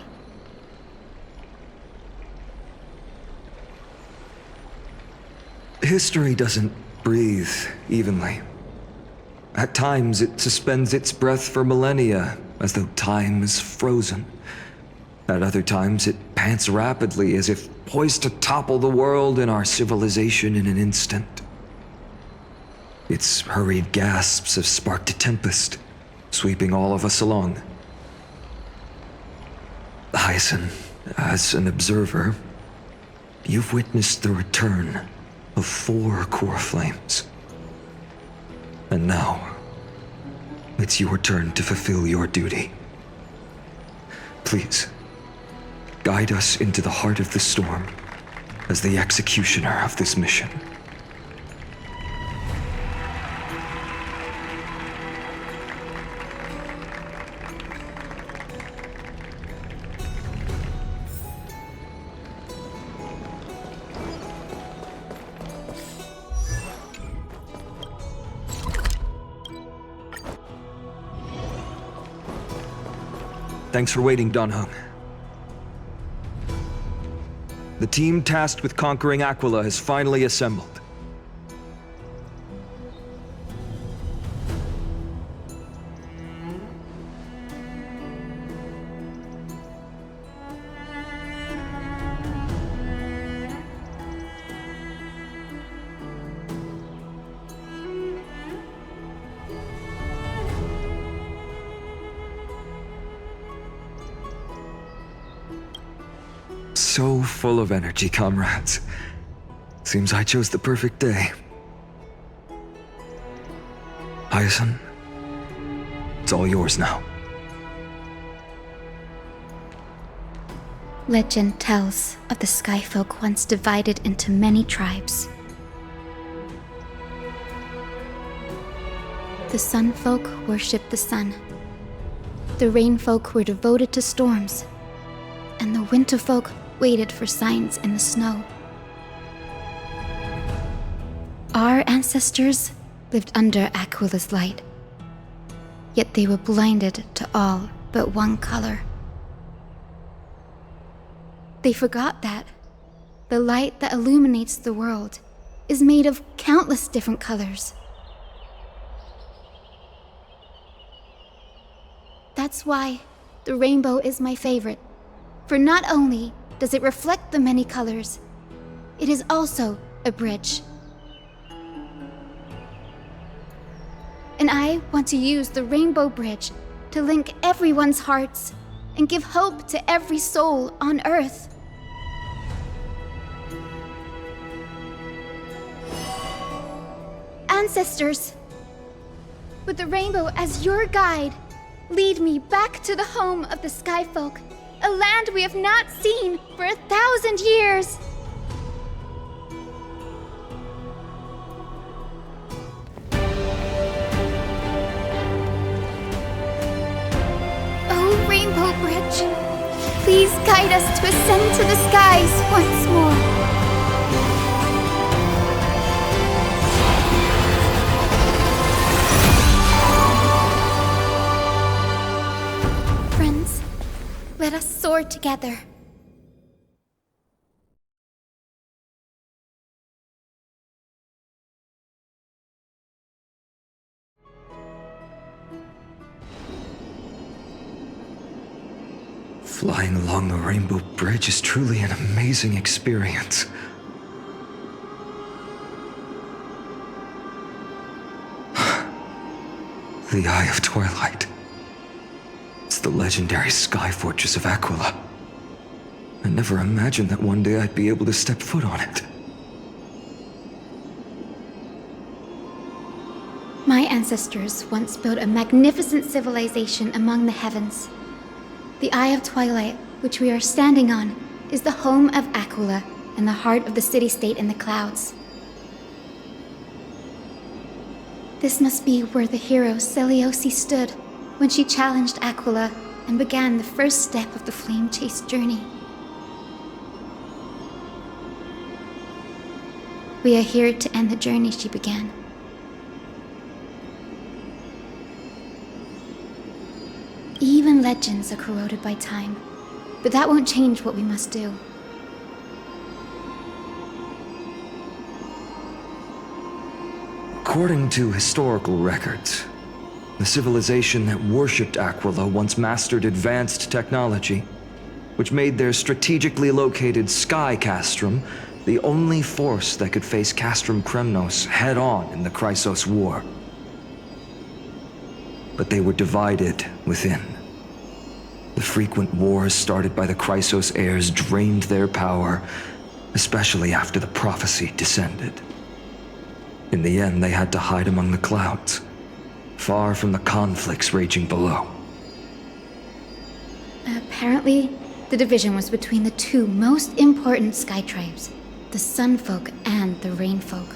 History doesn't breathe evenly. At times, it suspends its breath for millennia, as though time is frozen. At other times, it pants rapidly, as if poised to topple the world and our civilization in an instant. Its hurried gasps have sparked a tempest, sweeping all of us along. Hyacinth, as an observer, you've witnessed the return of 4 core flames. And now, it's your turn to fulfill your duty. Please, guide us into the heart of the storm as the executioner of this mission. Thanks for waiting, Dan Heng. The team tasked with conquering Aquila has finally assembled. So full of energy, comrades. Seems I chose the perfect day. Hyacinth, it's all yours now. Legend tells of the Skyfolk once divided into many tribes. The Sunfolk worshipped the sun. The Rainfolk were devoted to storms. And the Winterfolk waited for signs in the snow. Our ancestors lived under Aquila's light, yet they were blinded to all but one color. They forgot that the light that illuminates the world is made of countless different colors. That's why the rainbow is my favorite. For not only does it reflect the many colors, it is also a bridge. And I want to use the Rainbow Bridge to link everyone's hearts and give hope to every soul on Earth. Ancestors, with the rainbow as your guide, lead me back to the home of the Skyfolk, a land we have not seen for 1,000 years. Oh, Rainbow Bridge, please guide us to ascend to the skies once more. Friends, let us soar together. Flying along the Rainbow Bridge is truly an amazing experience. The Eye of Twilight. It's the legendary sky fortress of Aquila. I never imagined that one day I'd be able to step foot on it. My ancestors once built a magnificent civilization among the heavens. The Eye of Twilight, which we are standing on, is the home of Aquila and the heart of the city-state in the clouds. This must be where the hero Selioci stood when she challenged Aquila and began the first step of the flame chase journey. We are here to end the journey she began. Even legends are corroded by time, but that won't change what we must do. According to historical records, the civilization that worshipped Aquila once mastered advanced technology, which made their strategically located Sky Castrum the only force that could face Castrum Kremnos head-on in the Chrysos War. But they were divided within. The frequent wars started by the Chrysos heirs drained their power, especially after the prophecy descended. In the end, they had to hide among the clouds, far from the conflicts raging below. Apparently, the division was between the two most important sky tribes, the Sunfolk and the Rainfolk.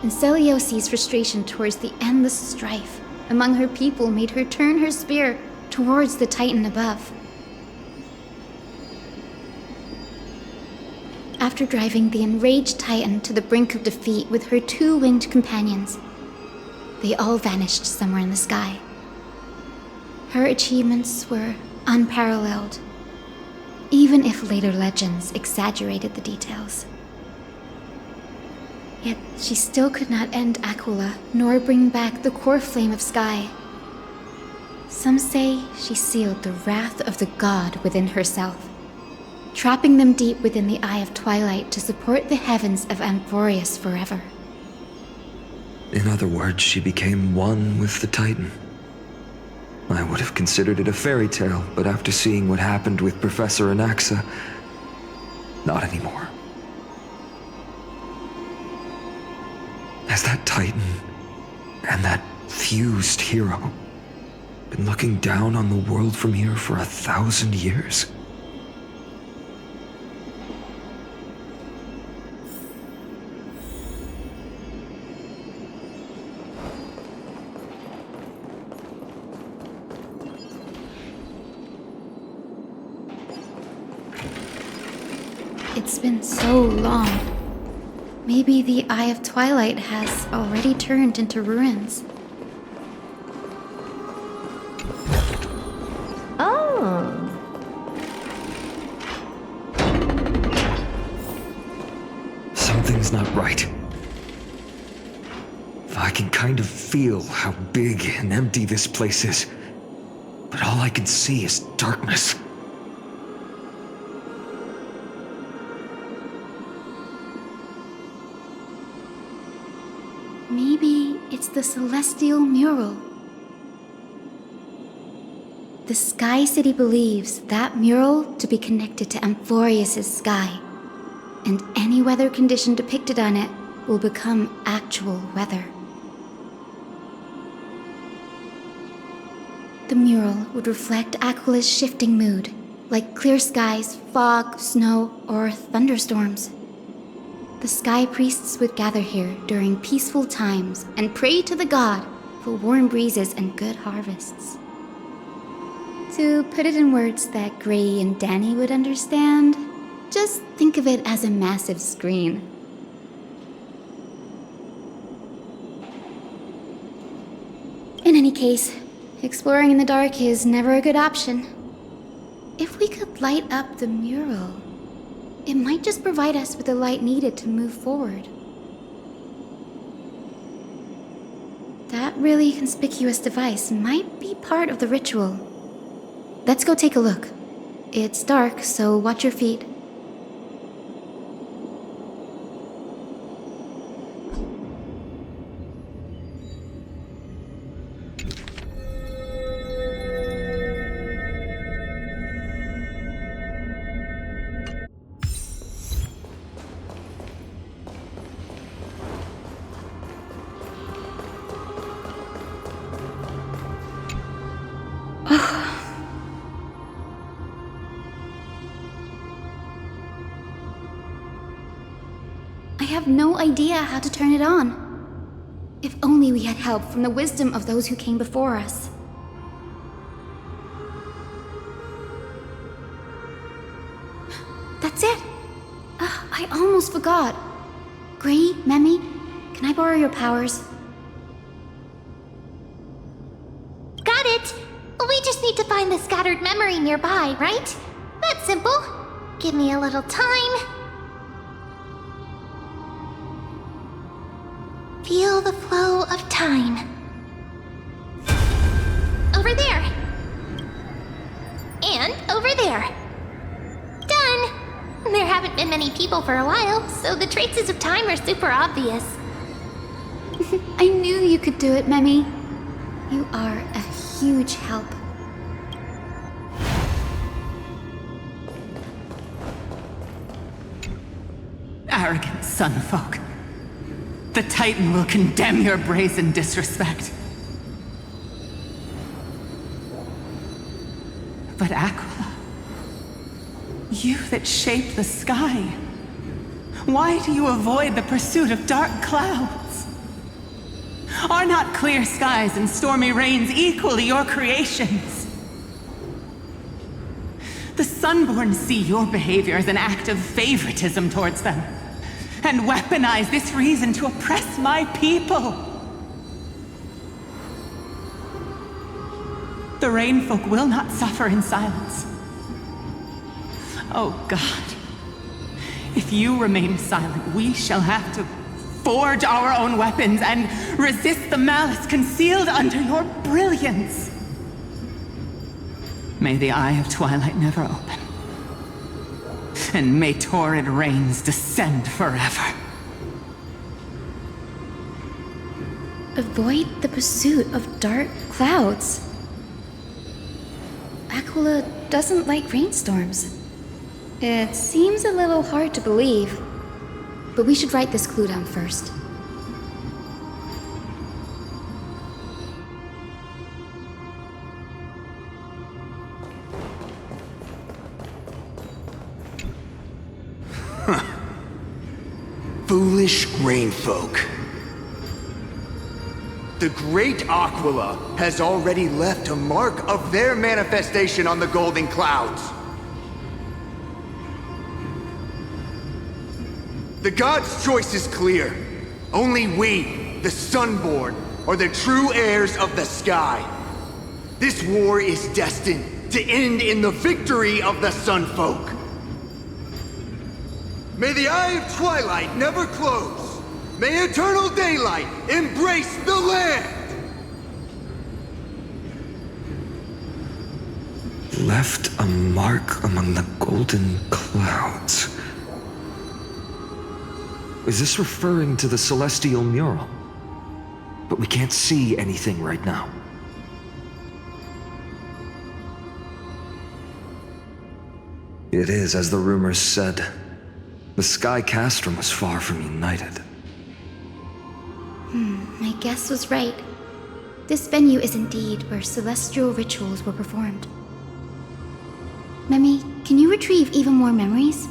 And Seliosi's frustration towards the endless strife among her people made her turn her spear towards the Titan above. After driving the enraged Titan to the brink of defeat with her two winged companions, they all vanished somewhere in the sky. Her achievements were unparalleled, even if later legends exaggerated the details. Yet she still could not end Aquila, nor bring back the core flame of Sky. Some say she sealed the wrath of the god within herself, trapping them deep within the Eye of Twilight to support the heavens of Amphorius forever. In other words, she became one with the Titan. I would have considered it a fairy tale, but after seeing what happened with Professor Anaxa, not anymore. Has that Titan and that fused hero been looking down on the world from here for 1,000 years? It's been so long. Maybe the Eye of Twilight has already turned into ruins. Oh. Something's not right. I can kind of feel how big and empty this place is, but all I can see is darkness. Maybe it's the celestial mural. The Sky City believes that mural to be connected to Amphorius' sky, and any weather condition depicted on it will become actual weather. The mural would reflect Aquila's shifting mood, like clear skies, fog, snow, or thunderstorms. The Sky Priests would gather here during peaceful times and pray to the god for warm breezes and good harvests. To put it in words that Gray and Danny would understand, just think of it as a massive screen. In any case, exploring in the dark is never a good option. If we could light up the mural, it might just provide us with the light needed to move forward. That really conspicuous device might be part of the ritual. Let's go take a look. It's dark, so watch your feet. I have no idea how to turn it on. If only we had help from the wisdom of those who came before us. That's it! I almost forgot. Gray, Memi, can I borrow your powers? Got it! We just need to find the scattered memory nearby, right? That's simple. Give me a little time. Feel the flow of time. Over there. And over there. Done! There haven't been many people for a while, so the traces of time are super obvious. I knew you could do it, Memi. You are a huge help. Arrogant sunfolk. The Titan will condemn your brazen disrespect. But Aquila, you that shape the sky, why do you avoid the pursuit of dark clouds? Are not clear skies and stormy rains equally your creations? The Sunborn see your behavior as an act of favoritism towards them, and weaponize this reason to oppress my people. The Rainfolk will not suffer in silence. Oh God, if you remain silent, we shall have to forge our own weapons and resist the malice concealed under your brilliance. May the Eye of Twilight never open. And may torrid rains descend forever. Avoid the pursuit of dark clouds. Aquila doesn't like rainstorms. It seems a little hard to believe, but we should write this clue down first. Foolish Rainfolk. The great Aquila has already left a mark of their manifestation on the golden clouds. The god's choice is clear. Only we, the Sunborn, are the true heirs of the sky. This war is destined to end in the victory of the Sunfolk. May the Eye of Twilight never close. May eternal daylight embrace the land! Left a mark among the golden clouds. Is this referring to the celestial mural? But we can't see anything right now. It is as the rumors said. The Sky Castrum was far from united. My guess was right. This venue is indeed where celestial rituals were performed. Memi, can you retrieve even more memories?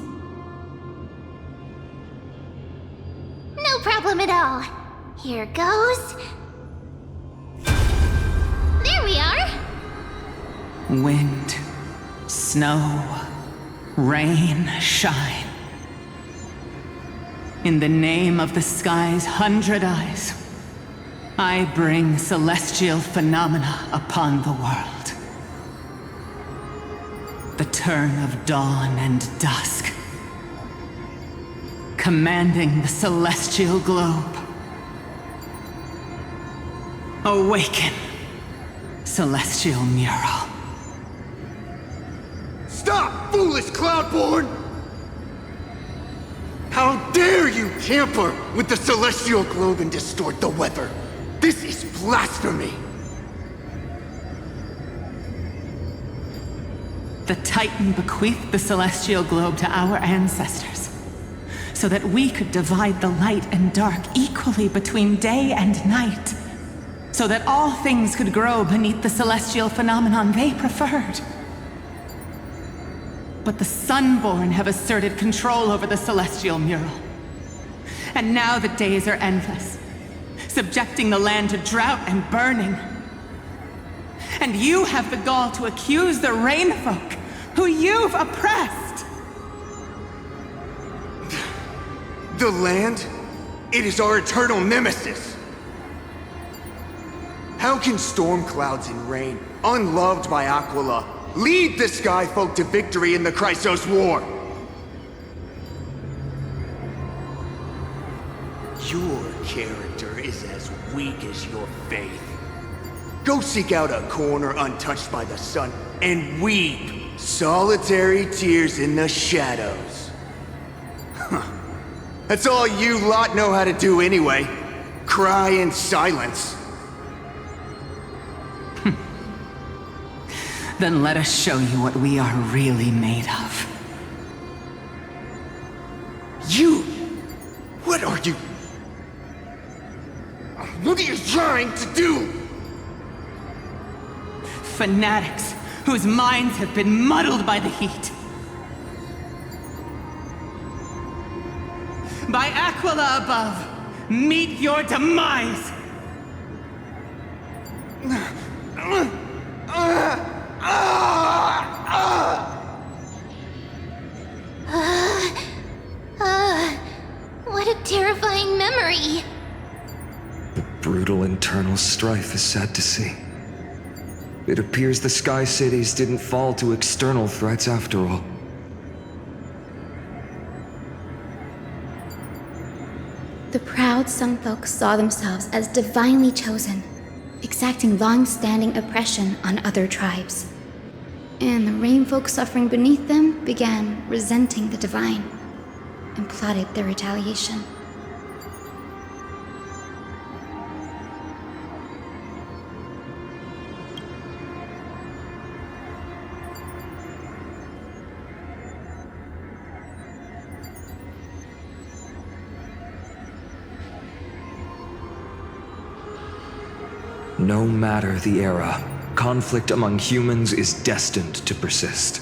No problem at all. Here goes. There we are! Wind, snow, rain, shine. In the name of the sky's 100 eyes, I bring celestial phenomena upon the world. The turn of dawn and dusk, commanding the celestial globe. Awaken, celestial mural. Stop, foolish Cloudborn! How dare you tamper with the celestial globe and distort the weather? This is blasphemy! The Titan bequeathed the celestial globe to our ancestors, so that we could divide the light and dark equally between day and night, so that all things could grow beneath the celestial phenomenon they preferred. But the Sunborn have asserted control over the celestial mural. And now the days are endless, subjecting the land to drought and burning. And you have the gall to accuse the Rainfolk, who you've oppressed! The land? It is our eternal nemesis! How can storm clouds and rain, unloved by Aquila, lead the Skyfolk to victory in the Chrysos War? Your character is as weak as your faith. Go seek out a corner untouched by the sun and weep solitary tears in the shadows. That's all you lot know how to do anyway. Cry in silence. Then let us show you what we are really made of. You? What are you? What are you trying to do? Fanatics whose minds have been muddled by the heat. By Aquila above, meet your demise! What a terrifying memory! The brutal internal strife is sad to see. It appears the Sky Cities didn't fall to external threats after all. The proud Sunfolk saw themselves as divinely chosen, exacting long-standing oppression on other tribes. And the Rainfolk suffering beneath them began resenting the divine and plotted their retaliation. No matter the era, conflict among humans is destined to persist.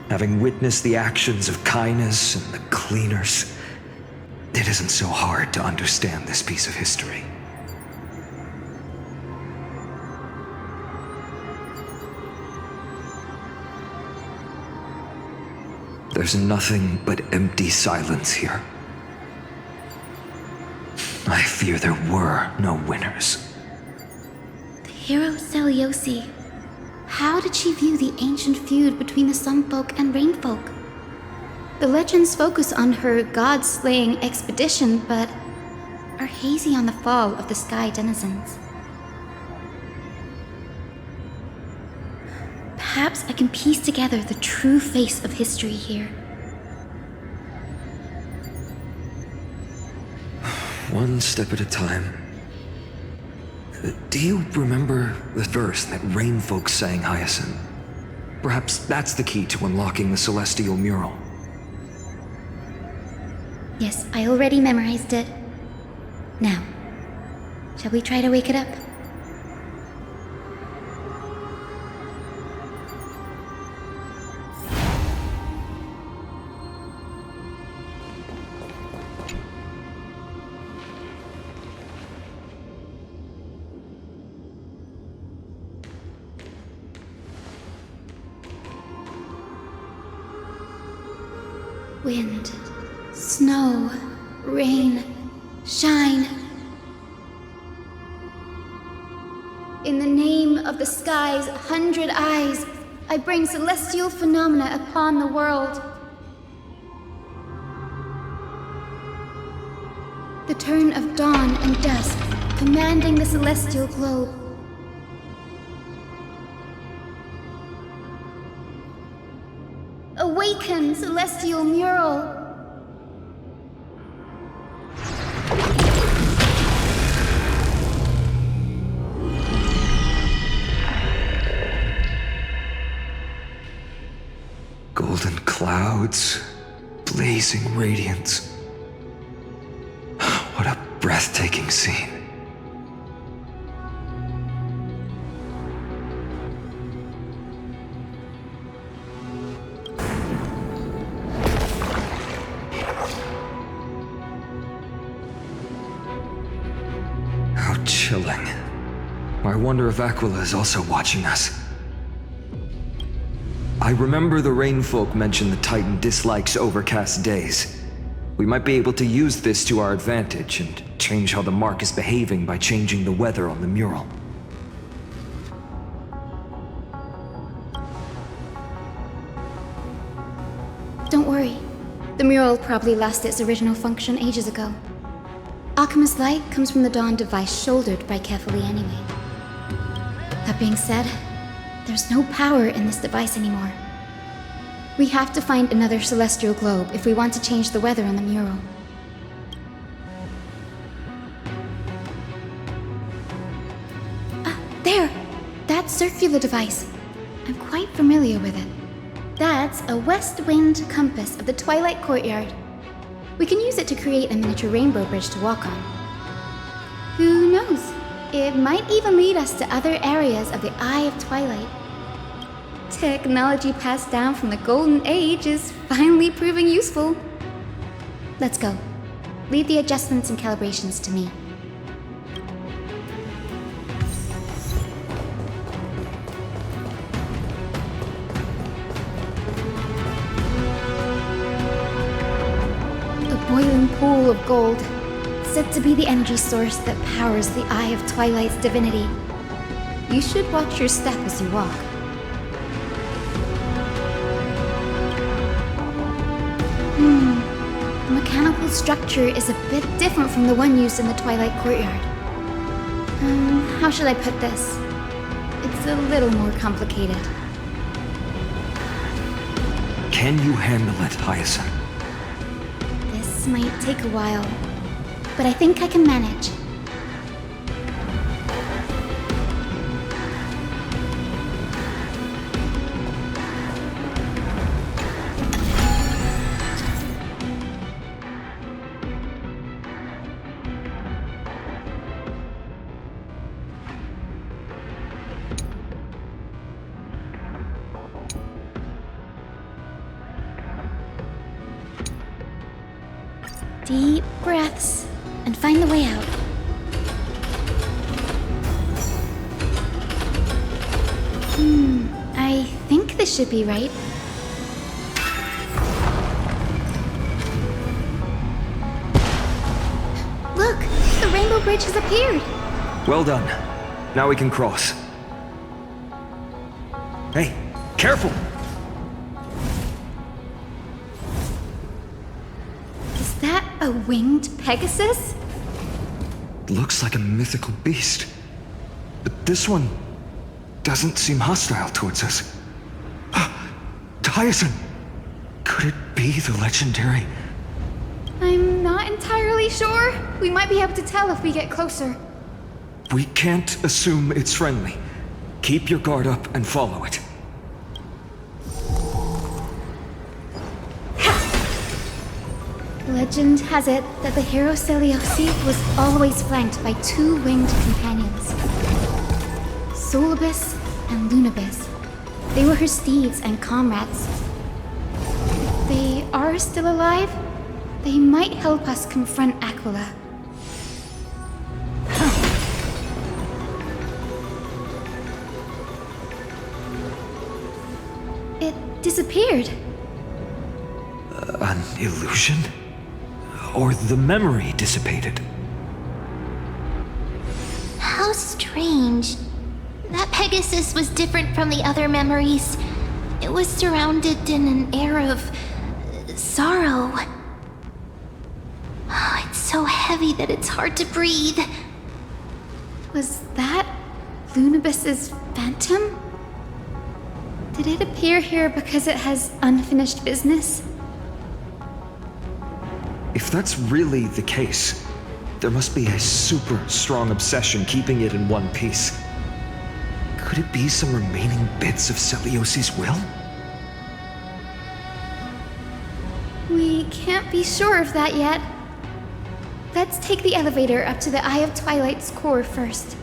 Having witnessed the actions of Kindness and the Cleaners, it isn't so hard to understand this piece of history. There's nothing but empty silence here. I fear there were no winners. Hero Seliosi. How did she view the ancient feud between the Sunfolk and Rainfolk? The legends focus on her god-slaying expedition, but are hazy on the fall of the sky denizens. Perhaps I can piece together the true face of history here. One step at a time. Do you remember the verse that rain folks sang, Hyacinth? Perhaps that's the key to unlocking the celestial mural. Yes, I already memorized it. Now, shall we try to wake it up? Wind, snow, rain, shine. In the name of the sky's 100 eyes, I bring celestial phenomena upon the world. The turn of dawn and dusk, commanding the celestial globe. Awaken, celestial mural! Golden clouds, blazing radiance. What a breathtaking scene. Chilling. I wonder if Aquila is also watching us. I remember the Rainfolk mentioned the Titan dislikes overcast days. We might be able to use this to our advantage and change how the mark is behaving by changing the weather on the mural. Don't worry. The mural probably lost its original function ages ago. Alchemist's light comes from the Dawn device shouldered by Kefali anyway. That being said, there's no power in this device anymore. We have to find another celestial globe if we want to change the weather on the mural. There! That circular device. I'm quite familiar with it. That's a west wind compass of the Twilight Courtyard. We can use it to create a miniature rainbow bridge to walk on. Who knows? It might even lead us to other areas of the Eye of Twilight. Technology passed down from the Golden Age is finally proving useful. Let's go. Leave the adjustments and calibrations to me. Boiling pool of gold, said to be the energy source that powers the Eye of Twilight's divinity. You should watch your step as you walk. The mechanical structure is a bit different from the one used in the Twilight Courtyard. How should I put this? It's a little more complicated. Can you handle it, Hyacinth? This might take a while, but I think I can manage. Deep breaths, and find the way out. I think this should be right. Look! The rainbow bridge has appeared! Well done. Now we can cross. Hey, careful! that a winged Pegasus? Looks like a mythical beast. But this one doesn't seem hostile towards us. Hyacinth! Could it be the legendary? I'm not entirely sure. We might be able to tell if we get closer. We can't assume it's friendly. Keep your guard up and follow it. Legend has it that the hero Seliosi was always flanked by two winged companions, Solibus and Lunabis. They were her steeds and comrades. If they are still alive, they might help us confront Aquila. It disappeared. An illusion? Or the memory dissipated? How strange. That Pegasus was different from the other memories. It was surrounded in an air of sorrow. Oh, it's so heavy that it's hard to breathe. Was that Lunabis's phantom? Did it appear here because it has unfinished business? If that's really the case, there must be a super strong obsession keeping it in one piece. Could it be some remaining bits of Seliosi's will? We can't be sure of that yet. Let's take the elevator up to the Eye of Twilight's core first.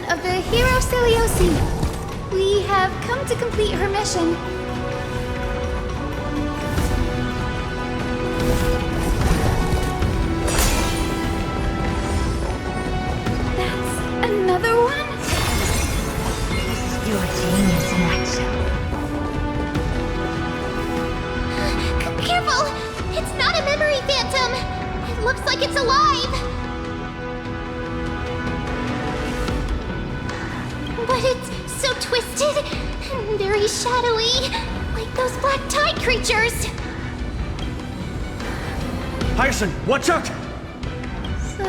Of the hero Seliosi. We have come to complete her mission. That's another one? Your genius in action. Careful! It's not a memory phantom! It looks like it's alive! But it's so twisted and very shadowy, like those black tide creatures. Hyacinth, watch out! So,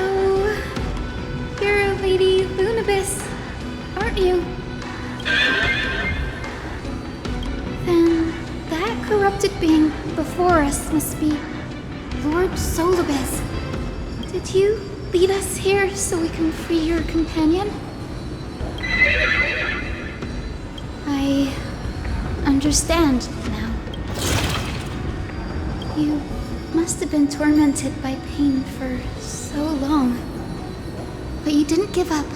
you're Lady Lunabis, aren't you? Then that corrupted being before us must be Lord Solibus. Did you lead us here so we can free your companion? I understand now. You must have been tormented by pain for so long. But you didn't give up.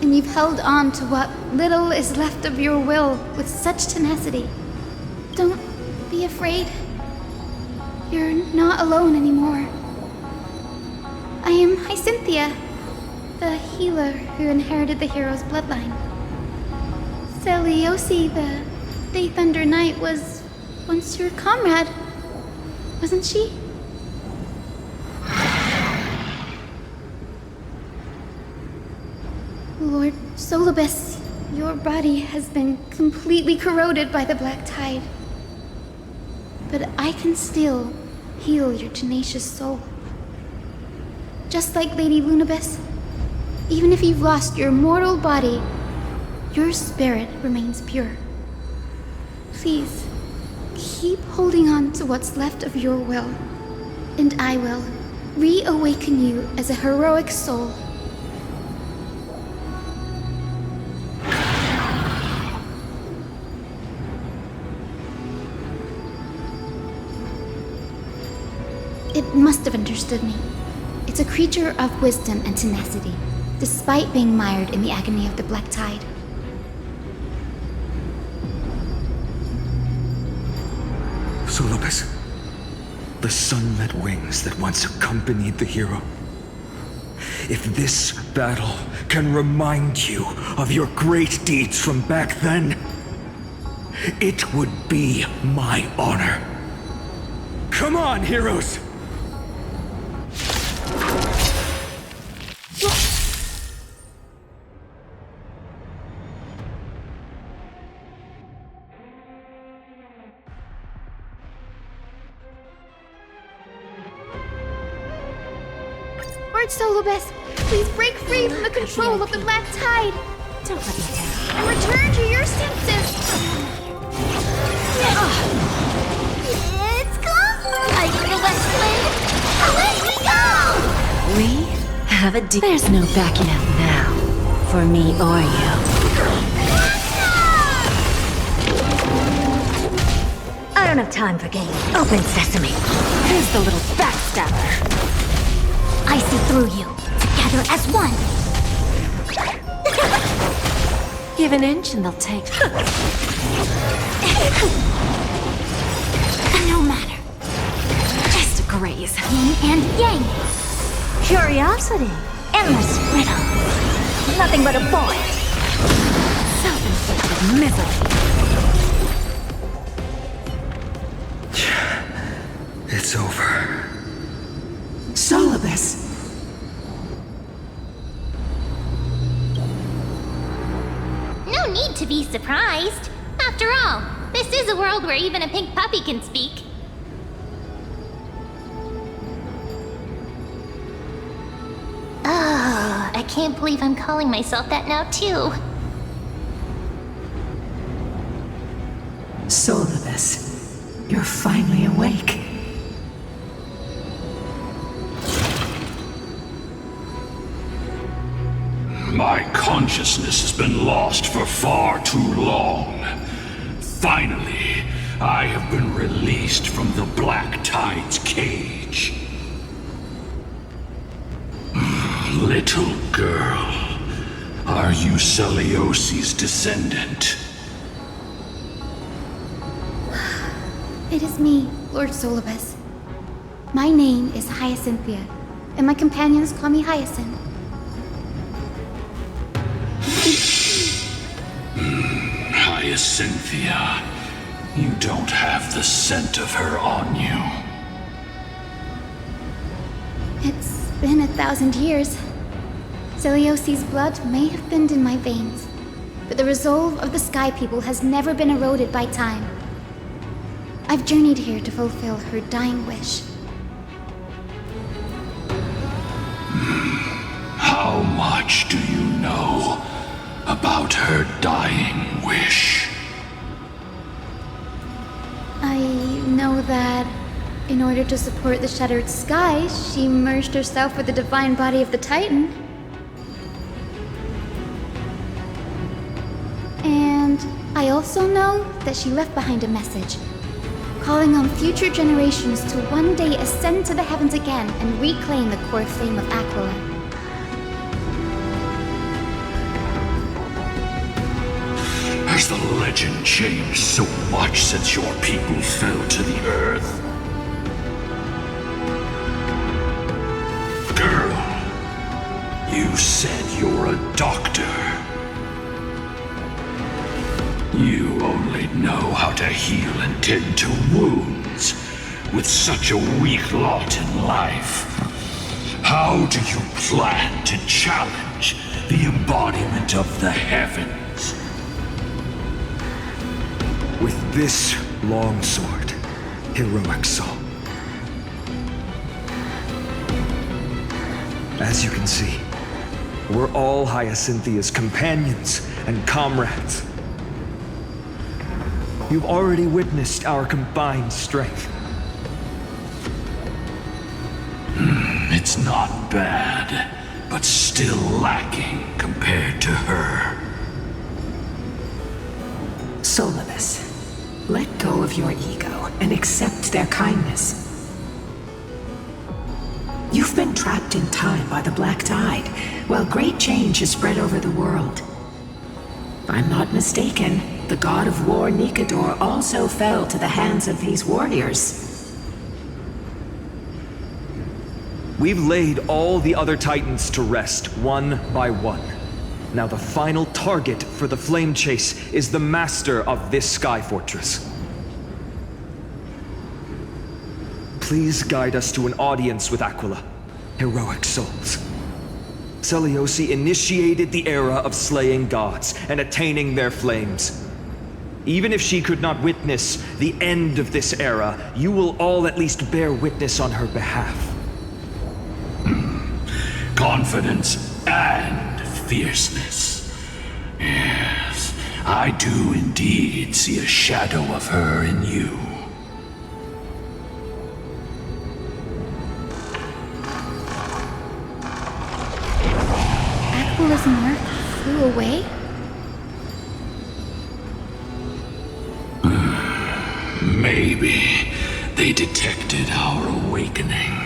And you've held on to what little is left of your will with such tenacity. Don't be afraid. You're not alone anymore. I am Hyacinthia, the healer who inherited the hero's bloodline. Seliosi, the Day Thunder Knight, was once your comrade, wasn't she? Lord Solibus, your body has been completely corroded by the black tide. But I can still heal your tenacious soul. Just like Lady Lunabis, even if you've lost your mortal body, your spirit remains pure. Please, keep holding on to what's left of your will, and I will reawaken you as a heroic soul. It must have understood me. It's a creature of wisdom and tenacity, despite being mired in the agony of the black tide. Solibus, the sunlit wings that once accompanied the hero. If this battle can remind you of your great deeds from back then, it would be my honor. Come on, heroes! Lord Solobus, please break free from the control of the Black Tide. Don't let me down. And return to your senses. It's close! Are you the West Wind? Away we go! We have a deal. There's no backing out now, for me or you. I don't have time for games. Open sesame. Who's the little backstabber? I see through you, together as one. Give an inch and they'll take. No matter. Just a graze. Yin and yang. Curiosity. Endless riddle. Nothing but a void. Self-inflicted misery. It's over. Solobus. No need to be surprised. After all, this is a world where even a pink puppy can speak. Oh, I can't believe I'm calling myself that now, too. Solobus, you're finally awake. My consciousness has been lost for far too long. Finally, I have been released from the Black Tide's cage. Little girl, are you Celiosi's descendant? It is me, Lord Solobus. My name is Hyacinthia, and my companions call me Hyacinth. Hyacinthia, you don't have the scent of her on you. It's been 1,000 years. Celiosi's blood may have thinned in my veins, but the resolve of the Sky People has never been eroded by time. I've journeyed here to fulfill her dying wish. How much do you know about her dying wish? I know that in order to support the shattered sky, she merged herself with the divine body of the Titan. And I also know that she left behind a message, calling on future generations to one day ascend to the heavens again and reclaim the core fame of Aquila. Has the legend changed so much since your people fell to the earth? Girl, you said you're a doctor. You only know how to heal and tend to wounds with such a weak lot in life. How do you plan to challenge the embodiment of the heavens? With this longsword, heroic soul. As you can see, we're all Hyacinthia's companions and comrades. You've already witnessed our combined strength. It's not bad, but still lacking compared to her. Solobus, let go of your ego and accept their kindness. You've been trapped in time by the Black Tide, while great change has spread over the world. If I'm not mistaken, the god of war Nikador also fell to the hands of these warriors. We've laid all the other Titans to rest, one by one. Now the final target for the flame chase is the master of this sky fortress. Please guide us to an audience with Aquila. Heroic souls. Seliosi initiated the era of slaying gods and attaining their flames. Even if she could not witness the end of this era, you will all at least bear witness on her behalf. Confidence and fierceness. Yes, I do indeed see a shadow of her in you. Aquila's mark flew away? Maybe they detected our awakening.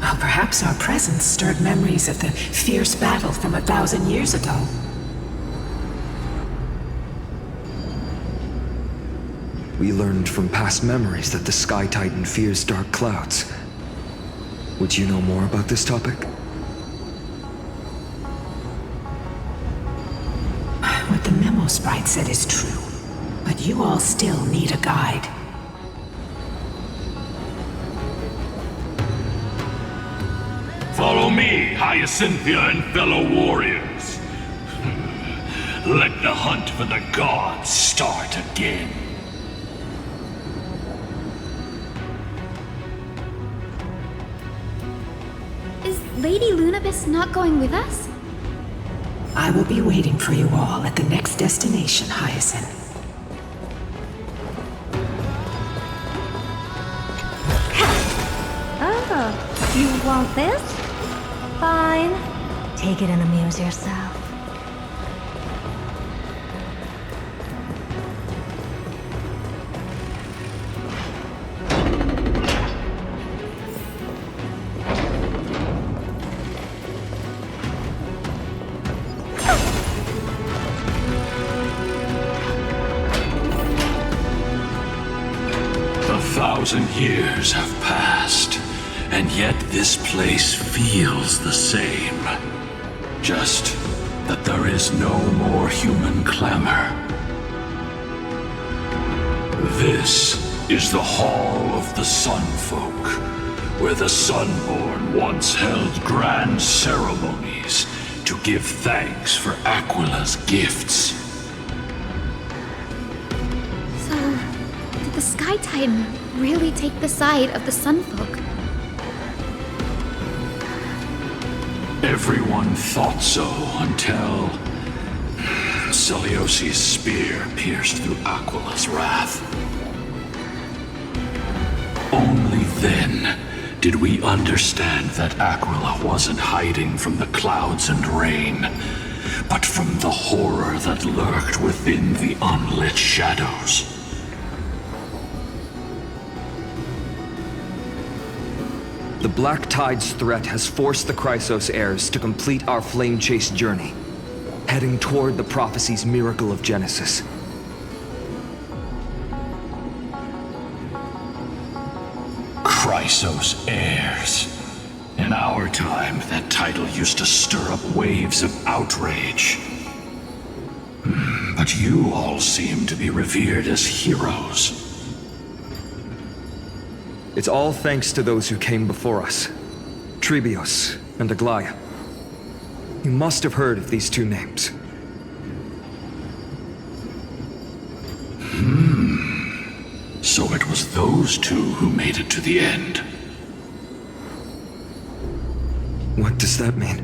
Well, perhaps our presence stirred memories of the fierce battle from 1,000 years ago. We learned from past memories that the Sky Titan fears dark clouds. Would you know more about this topic? What the memo sprite said is true, but you all still need a guide. Follow me, Hyacinthia and fellow warriors. Let the hunt for the gods start again. Is Lady Lunabis not going with us? I will be waiting for you all at the next destination, Hyacinth. Oh, you want this? Fine. Take it and amuse yourself. Years have passed, and yet this place feels the same. Just that there is no more human clamor. This is the Hall of the Sun Folk, where the Sunborn once held grand ceremonies to give thanks for Aquila's gifts. So, did the Sky Titan really take the side of the Sunfolk? Everyone thought so until Seliosi's spear pierced through Aquila's wrath. Only then did we understand that Aquila wasn't hiding from the clouds and rain, but from the horror that lurked within the unlit shadows. The Black Tide's threat has forced the Chrysos heirs to complete our flame chase journey, heading toward the prophecy's miracle of Genesis. Chrysos heirs. In our time, that title used to stir up waves of outrage. But you all seem to be revered as heroes. It's all thanks to those who came before us. Trebios and Aglaia. You must have heard of these two names. So it was those two who made it to the end. What does that mean?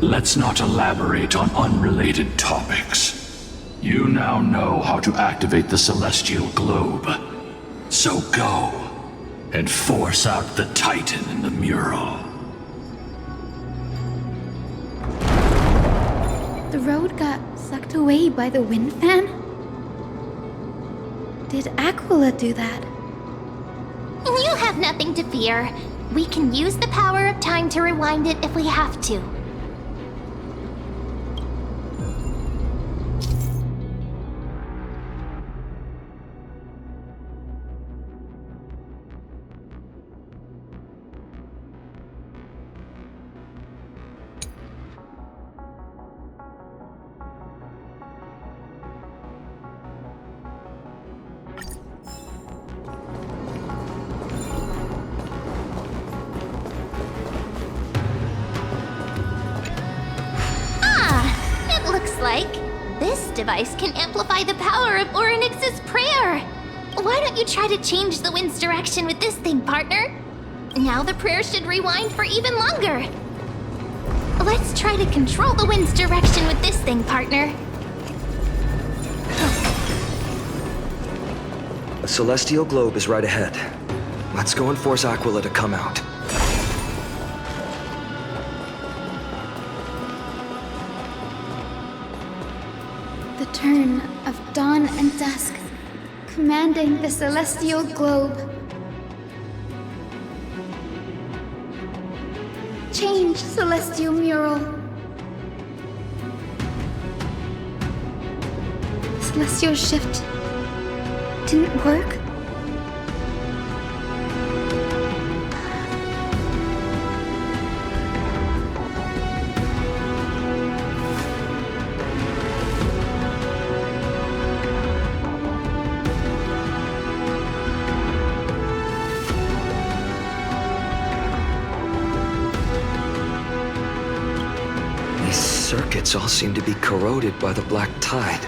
Let's not elaborate on unrelated topics. You now know how to activate the celestial globe. So go, and force out the Titan in the mural. The road got sucked away by the wind fan? Did Aquila do that? You have nothing to fear. We can use the power of time to rewind it if we have to. like. This device can amplify the power of Orynyx's prayer. Why don't you try to change the wind's direction with this thing, partner? Now the prayer should rewind for even longer. Let's try to control the wind's direction with this thing, partner. A celestial globe is right ahead. Let's go and force Aquila to come out. The turn of dawn and dusk, commanding the celestial globe. Change, celestial mural. Celestial shift didn't work. Circuits all seem to be corroded by the black tide.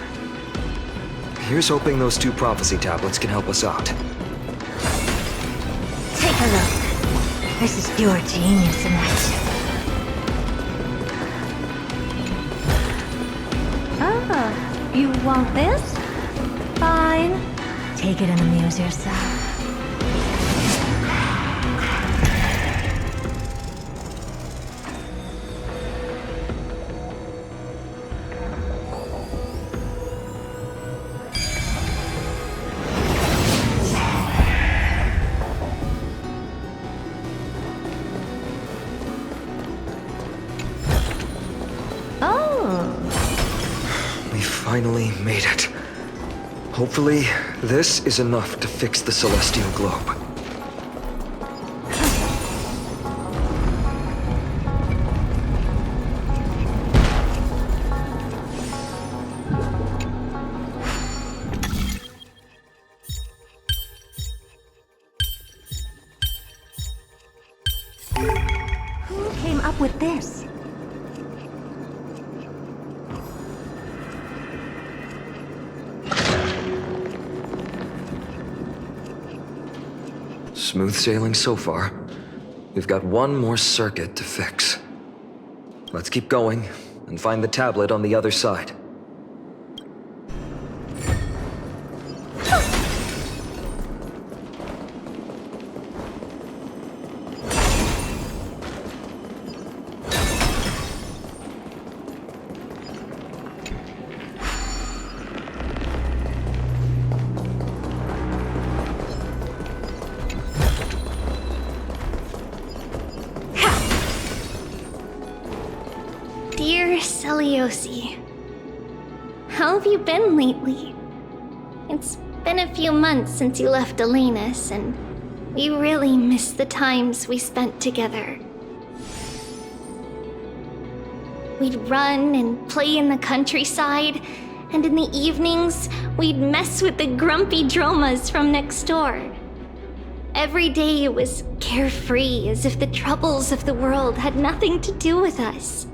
Here's hoping those 2 prophecy tablets can help us out. Take a look. This is pure genius in action. Ah, you want this? Fine. Take it and amuse yourself. Finally made it. Hopefully, this is enough to fix the celestial globe. Who came up with this? Smooth sailing so far. We've got one more circuit to fix. Let's keep going and find the tablet on the other side. Dear Celiosi, how have you been lately? It's been a few months since you left Elena's, and we really miss the times we spent together. We'd run and play in the countryside, and in the evenings, we'd mess with the grumpy dromas from next door. Every day it was carefree, as if the troubles of the world had nothing to do with us.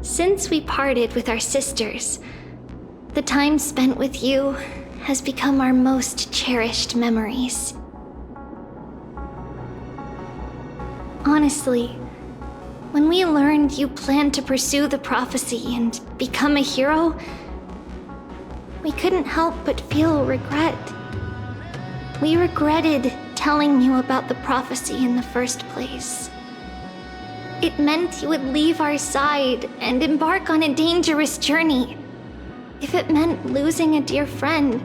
Since we parted with our sisters, the time spent with you has become our most cherished memories. Honestly, when we learned you planned to pursue the prophecy and become a hero, we couldn't help but feel regret. We regretted telling you about the prophecy in the first place. It meant you would leave our side and embark on a dangerous journey. If it meant losing a dear friend,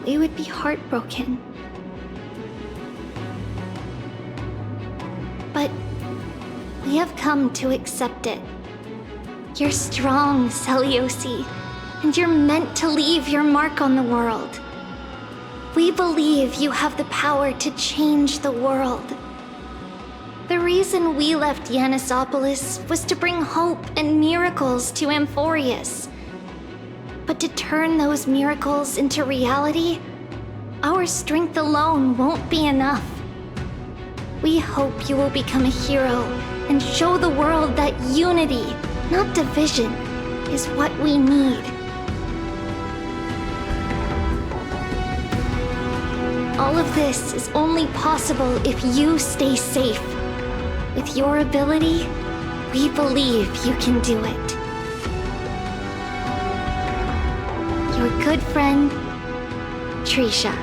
we would be heartbroken. But we have come to accept it. You're strong, Celiosi, and you're meant to leave your mark on the world. We believe you have the power to change the world. The reason we left Yanisopolis was to bring hope and miracles to Amphorius. But to turn those miracles into reality, our strength alone won't be enough. We hope you will become a hero and show the world that unity, not division, is what we need. All of this is only possible if you stay safe. With your ability, we believe you can do it. Your good friend, Trisha.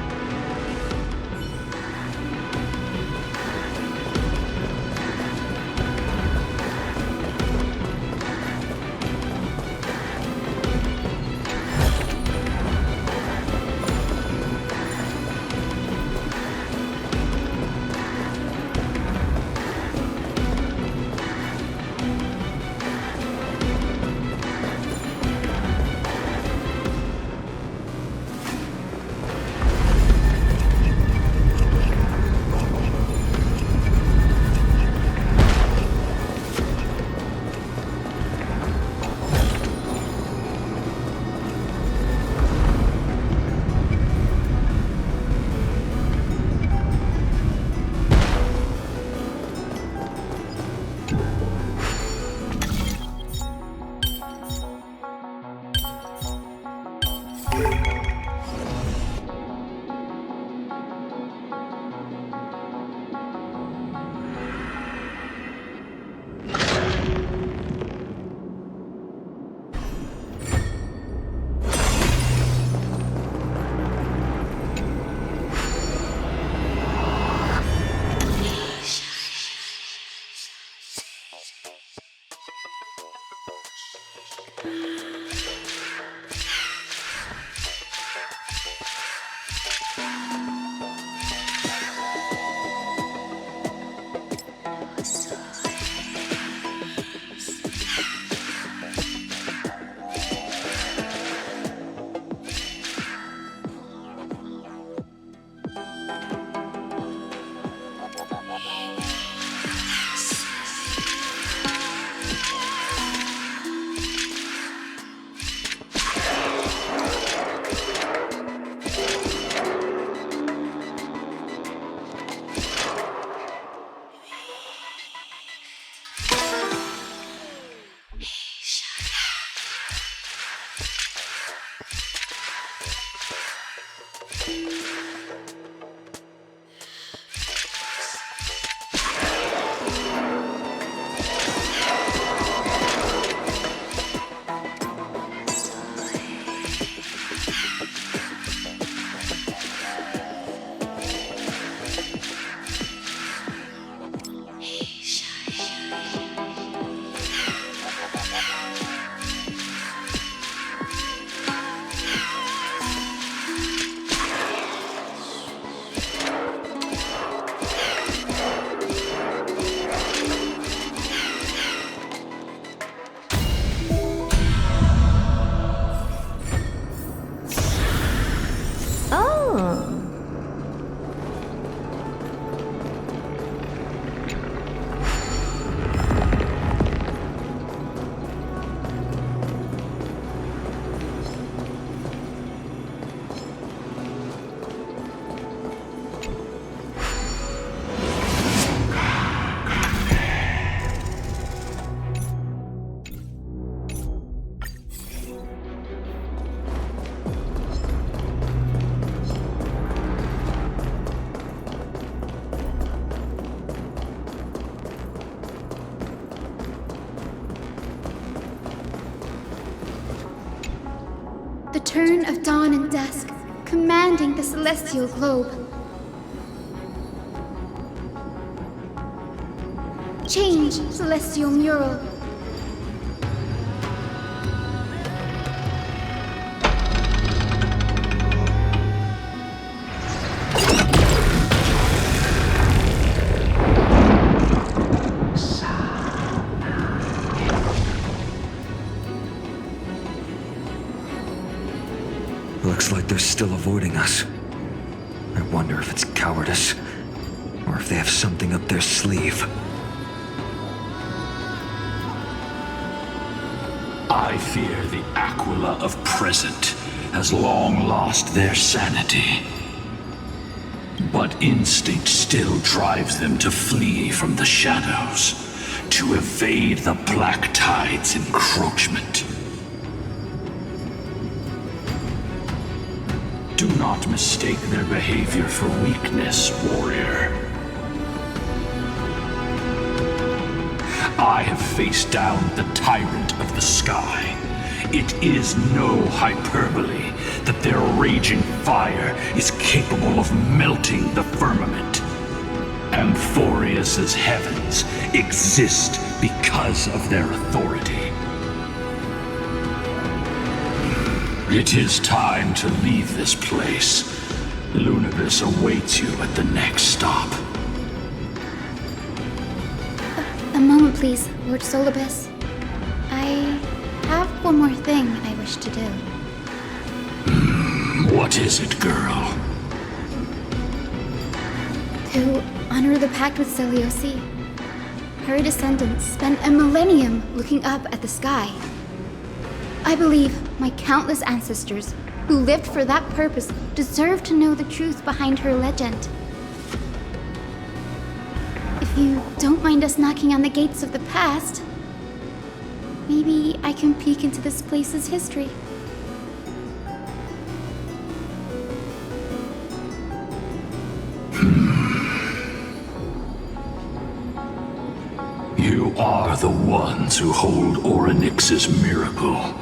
The turn of dawn and dusk, commanding the celestial globe. Change, celestial mural. Looks like they're still avoiding us. I wonder if it's cowardice, or if they have something up their sleeve. I fear the Aquila of present has long lost their sanity. But instinct still drives them to flee from the shadows, to evade the Black Tide's encroachment. Do not mistake their behavior for weakness, warrior. I have faced down the tyrant of the sky. It is no hyperbole that their raging fire is capable of melting the firmament. Amphorius's heavens exist because of their authority. It is time to leave this place. Lunibus awaits you at the next stop. A moment, please, Lord Solibus. I have one more thing I wish to do. What is it, girl? To honor the pact with Selioci. Her descendants spent a millennium looking up at the sky. I believe my countless ancestors who lived for that purpose deserve to know the truth behind her legend. If you don't mind us knocking on the gates of the past, maybe I can peek into this place's history. You are the ones who hold Orynyx's miracle.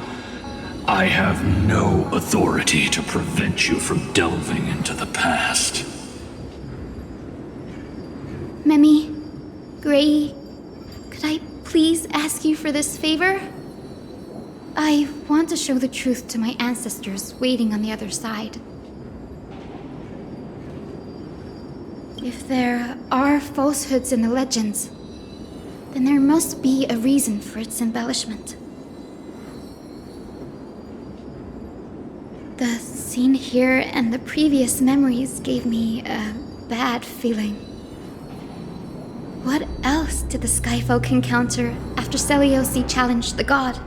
I have no authority to prevent you from delving into the past. Memi, Gray, could I please ask you for this favor? I want to show the truth to my ancestors waiting on the other side. If there are falsehoods in the legends, then there must be a reason for its embellishment. The scene here and the previous memories gave me a bad feeling. What else did the Skyfolk encounter after Selioci challenged the god?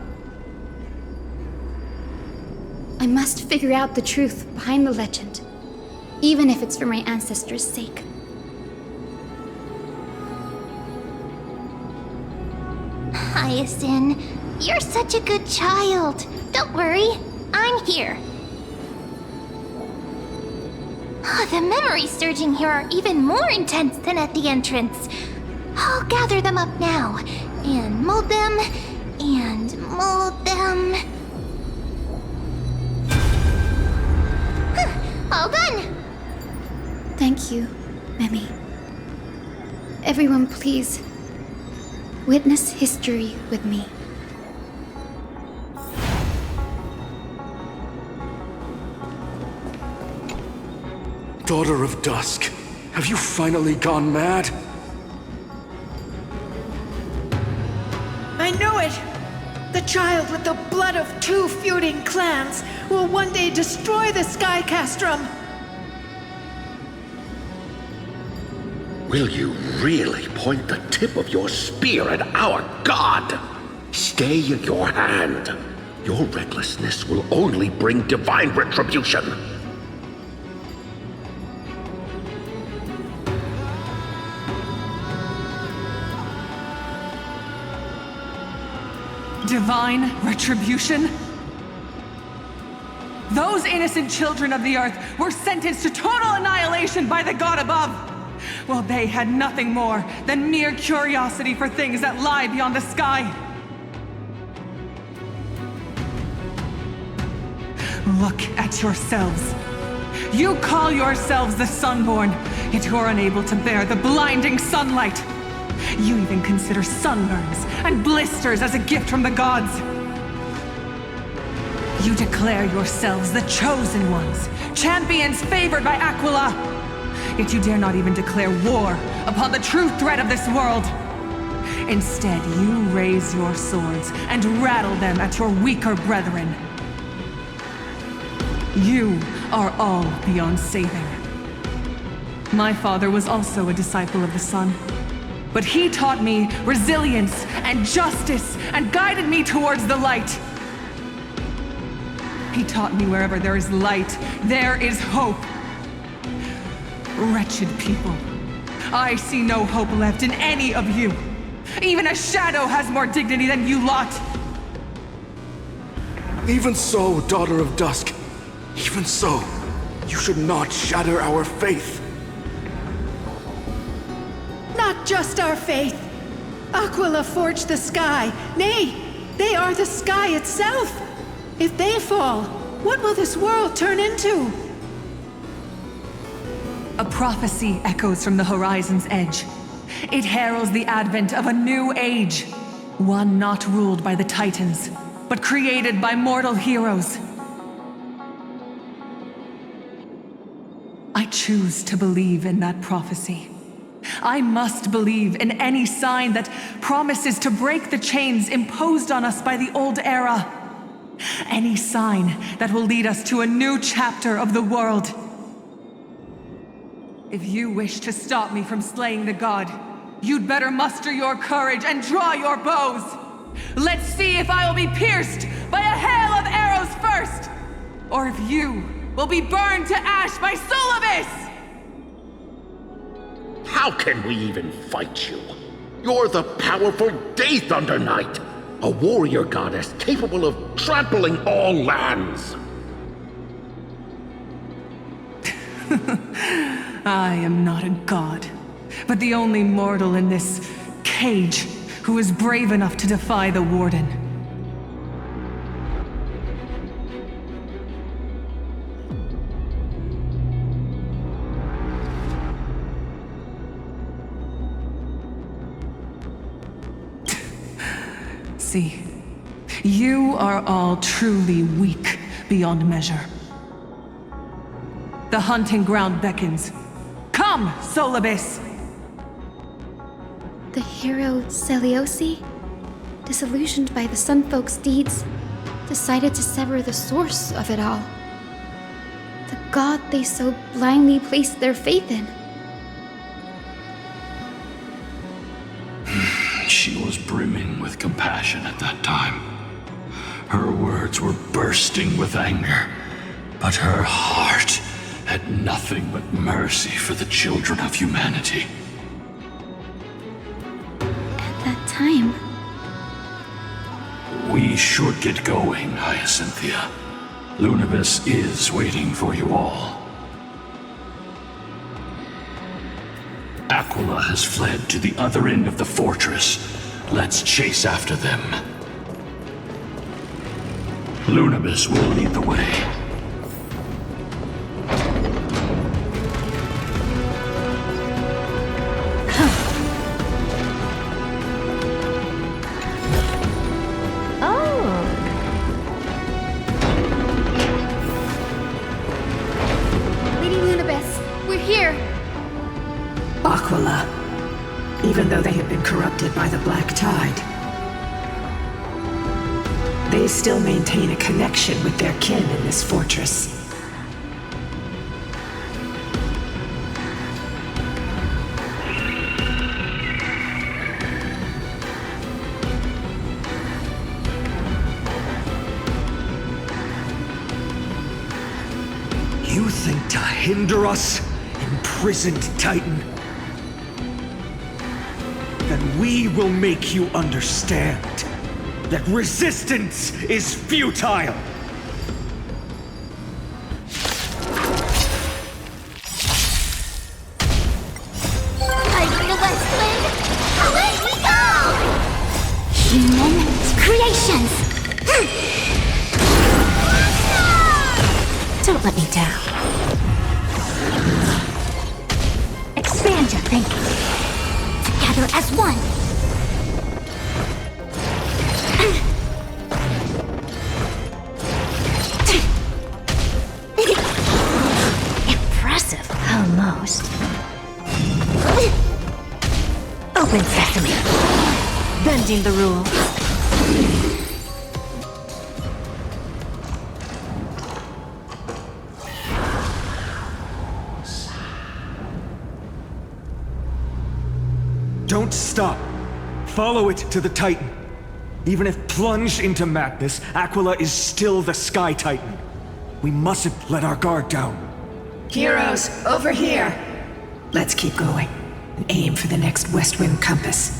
I must figure out the truth behind the legend, even if it's for my ancestors' sake. Hyacinth, you're such a good child. Don't worry, I'm here. The memories surging here are even more intense than at the entrance. I'll gather them up now, and mold them, and mold them. All done! Thank you, Memi. Everyone, please, witness history with me. Daughter of Dusk, have you finally gone mad? I knew it! The child with the blood of 2 feuding clans will one day destroy the Sky Castrum! Will you really point the tip of your spear at our god? Stay your hand. Your recklessness will only bring divine retribution. Divine retribution? Those innocent children of the earth were sentenced to total annihilation by the god above, while they had nothing more than mere curiosity for things that lie beyond the sky. Look at yourselves. You call yourselves the Sunborn, yet you are unable to bear the blinding sunlight. You even consider sunburns and blisters as a gift from the gods. You declare yourselves the chosen ones, champions favored by Aquila. Yet you dare not even declare war upon the true threat of this world. Instead, you raise your swords and rattle them at your weaker brethren. You are all beyond saving. My father was also a disciple of the sun. But he taught me resilience and justice and guided me towards the light. He taught me wherever there is light, there is hope. Wretched people, I see no hope left in any of you. Even a shadow has more dignity than you lot. Even so, Daughter of Dusk. Even so. You should not shatter our faith. Not just our faith. Aquila forged the sky. Nay, they are the sky itself. If they fall, what will this world turn into? A prophecy echoes from the horizon's edge. It heralds the advent of a new age. One not ruled by the Titans, but created by mortal heroes. I choose to believe in that prophecy. I must believe in any sign that promises to break the chains imposed on us by the old era. Any sign that will lead us to a new chapter of the world. If you wish to stop me from slaying the god, you'd better muster your courage and draw your bows. Let's see if I will be pierced by a hail of arrows first, or if you will be burned to ash by Solibus! How can we even fight you? You're the powerful Day Thunder Knight, a warrior goddess capable of trampling all lands. I am not a god, but the only mortal in this cage who is brave enough to defy the Warden. See, you are all truly weak beyond measure. The hunting ground beckons. Come, Solibus! The hero Celiosi, disillusioned by the Sunfolk's deeds, decided to sever the source of it all. The god they so blindly placed their faith in. She was brimming with compassion at that time. Her words were bursting with anger, but her heart had nothing but mercy for the children of humanity. At that time... We should get going, Hyacinthia. Lunibus is waiting for you all. Aquila has fled to the other end of the fortress. Let's chase after them. Lunibus will lead the way. Lady Lunibus, we're here! Aquila, even though they have been corrupted by the Black Tide, they still maintain a connection with their kin in this fortress. You think to hinder us, imprisoned Titan? Then we will make you understand that resistance is futile! Like the West Wind, away we go! Human creations! Don't let me down. Expand your thinking. Together as one! Impressive. Almost. Open sesame. Bending the rules. Don't stop. Follow it to the Titan. Even if plunged into madness, Aquila is still the Sky Titan. We mustn't let our guard down. Heroes, over here! Let's keep going and aim for the next West Wind compass.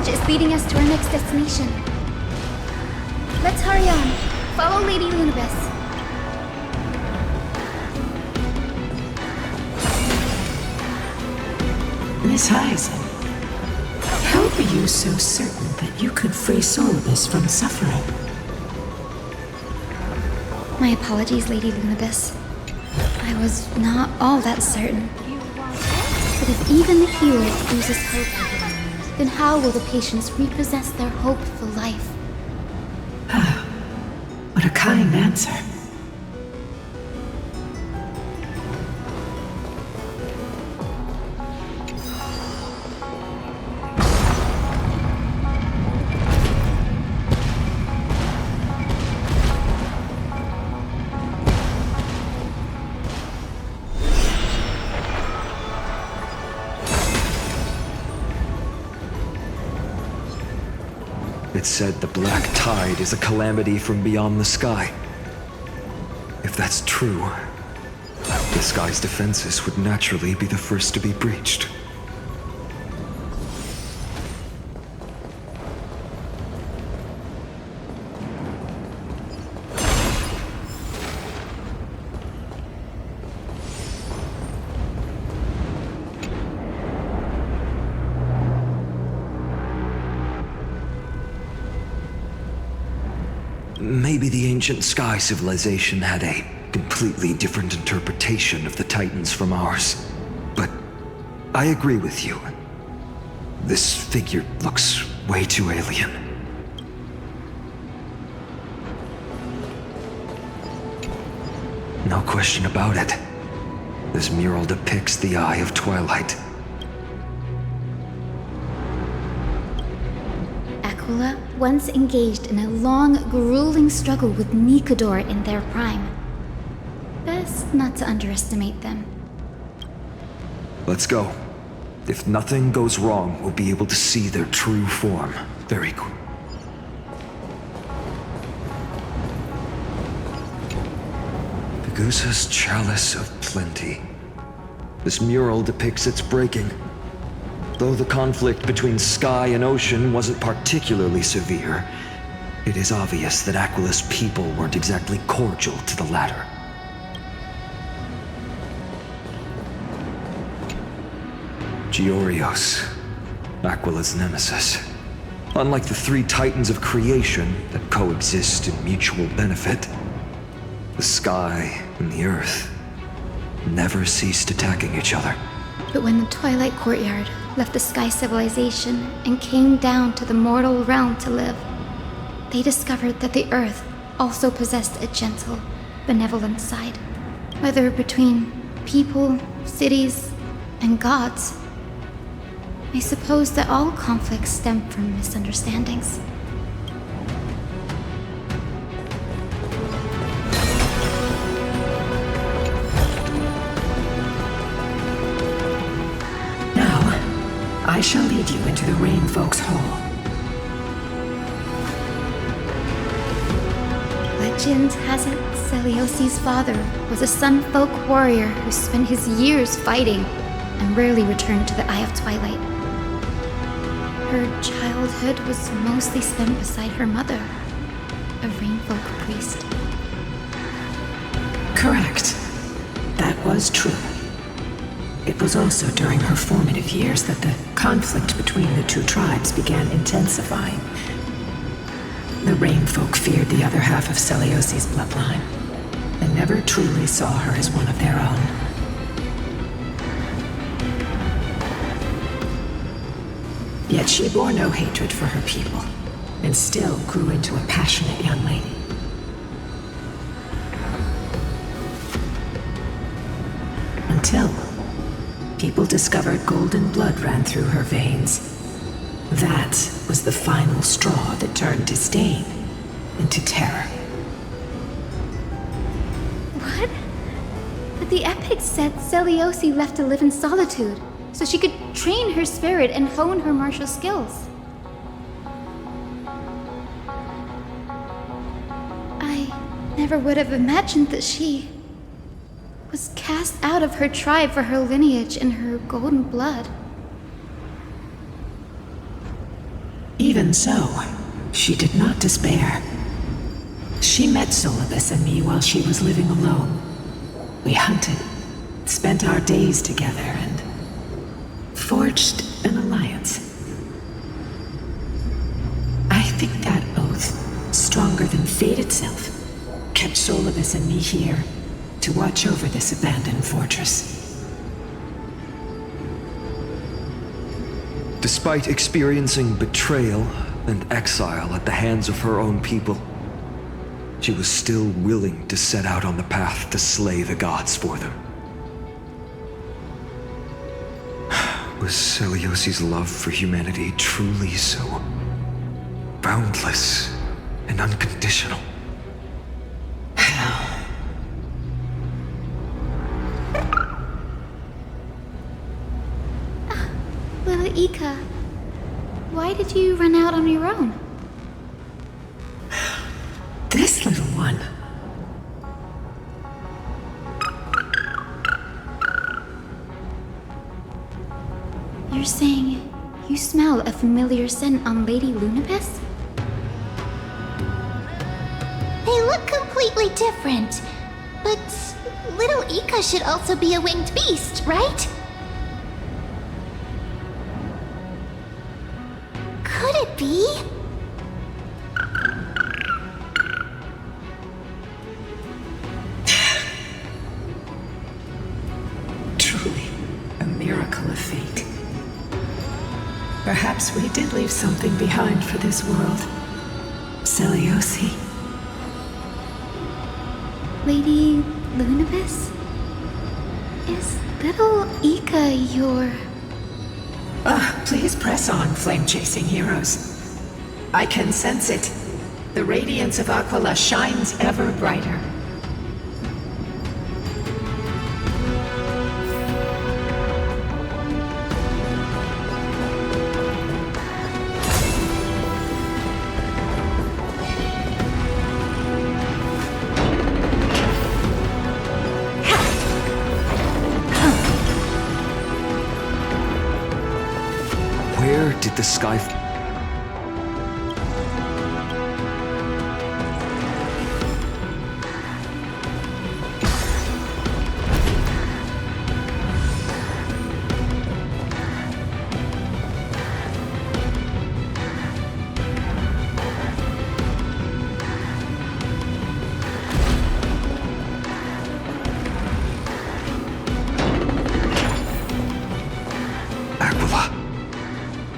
Is leading us to our next destination. Let's hurry on. Follow Lady Lunabis. Miss Hyacinth, how were you so certain that you could free Solibus from suffering? My apologies, Lady Lunabis. I was not all that certain. But if even the healer loses hope, then how will the patients repossess their hope for life? What a kind answer. It said the black tide is a calamity from beyond the sky. If that's true, the sky's defenses would naturally be the first to be breached. Maybe the ancient sky civilization had a completely different interpretation of the Titans from ours. But I agree with you. This figure looks way too alien. No question about it. This mural depicts the Eye of Twilight. Aquila once engaged in a long, grueling struggle with Nikodor in their prime. Best not to underestimate them. Let's go. If nothing goes wrong, we'll be able to see their true form very quick. Pegusa's Chalice of Plenty. This mural depicts its breaking. Though the conflict between sky and ocean wasn't particularly severe, it is obvious that Aquila's people weren't exactly cordial to the latter. Georios, Aquila's nemesis. Unlike the three titans of creation that coexist in mutual benefit, the sky and the earth never ceased attacking each other. But when the Twilight Courtyard left the Sky Civilization and came down to the mortal realm to live, they discovered that the Earth also possessed a gentle, benevolent side. Whether between people, cities, and gods, I suppose that all conflicts stem from misunderstandings. I shall lead you into the Rain Folks Hall. Legend has it Celiosi's father was a Sun Folk warrior who spent his years fighting and rarely returned to the Eye of Twilight. Her childhood was mostly spent beside her mother, a Rain Folk priest. Correct. That was true. It was also during her formative years that the conflict between the two tribes began intensifying, The Rain folk feared the other half of Celiosi's bloodline, and never truly saw her as one of their own. Yet she bore no hatred for her people, and still grew into a passionate young lady. Until people discovered golden blood ran through her veins. That was the final straw that turned disdain into terror. What? But the epics said Celiosi left to live in solitude, so she could train her spirit and hone her martial skills. I never would have imagined that she was cast out of her tribe for her lineage and her golden blood. Even so, she did not despair. She met Solibus and me while she was living alone. We hunted, spent our days together, and forged an alliance. I think that oath, stronger than fate itself, kept Solibus and me here to watch over this abandoned fortress. Despite experiencing betrayal and exile at the hands of her own people, she was still willing to set out on the path to slay the gods for them. Was Celiosi's love for humanity truly so boundless and unconditional? Little Ika, why did you run out on your own? This little one. You're saying you smell a familiar scent on Lady Lunibus? They look completely different. But little Ika should also be a winged beast, right? Could it be? Truly, a miracle of fate. Perhaps we did leave something behind for this world. Celiosi. Lady Lunibus? Is little Ika your... Please press on, flame-chasing heroes. I can sense it. The radiance of Aquila shines ever brighter. Where did the sky... Aquila.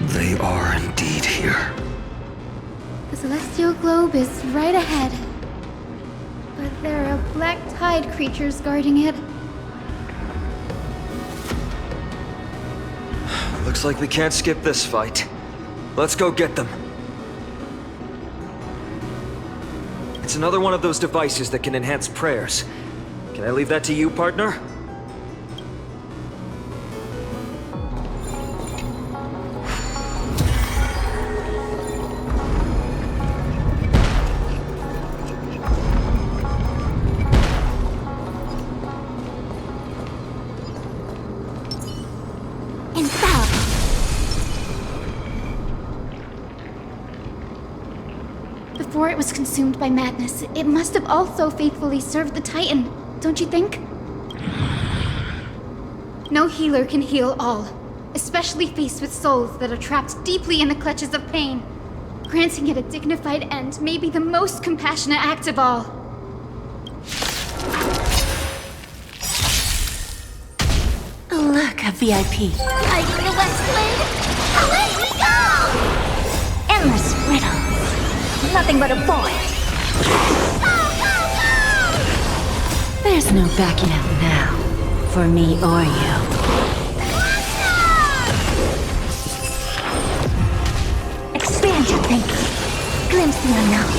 They are indeed here. The celestial globe is right ahead. But there are black tide creatures guarding it. Looks like we can't skip this fight. Let's go get them. It's another one of those devices that can enhance prayers. Can I leave that to you, partner? Before it was consumed by madness, it must have also faithfully served the Titan, don't you think? No healer can heal all, especially faced with souls that are trapped deeply in the clutches of pain. Granting it a dignified end may be the most compassionate act of all. Look, a VIP. Lighting the West Wind, away we go! Endless riddles. Nothing but a void. There's no backing out now, for me or you. Expand your thinking. Glimpse the unknown.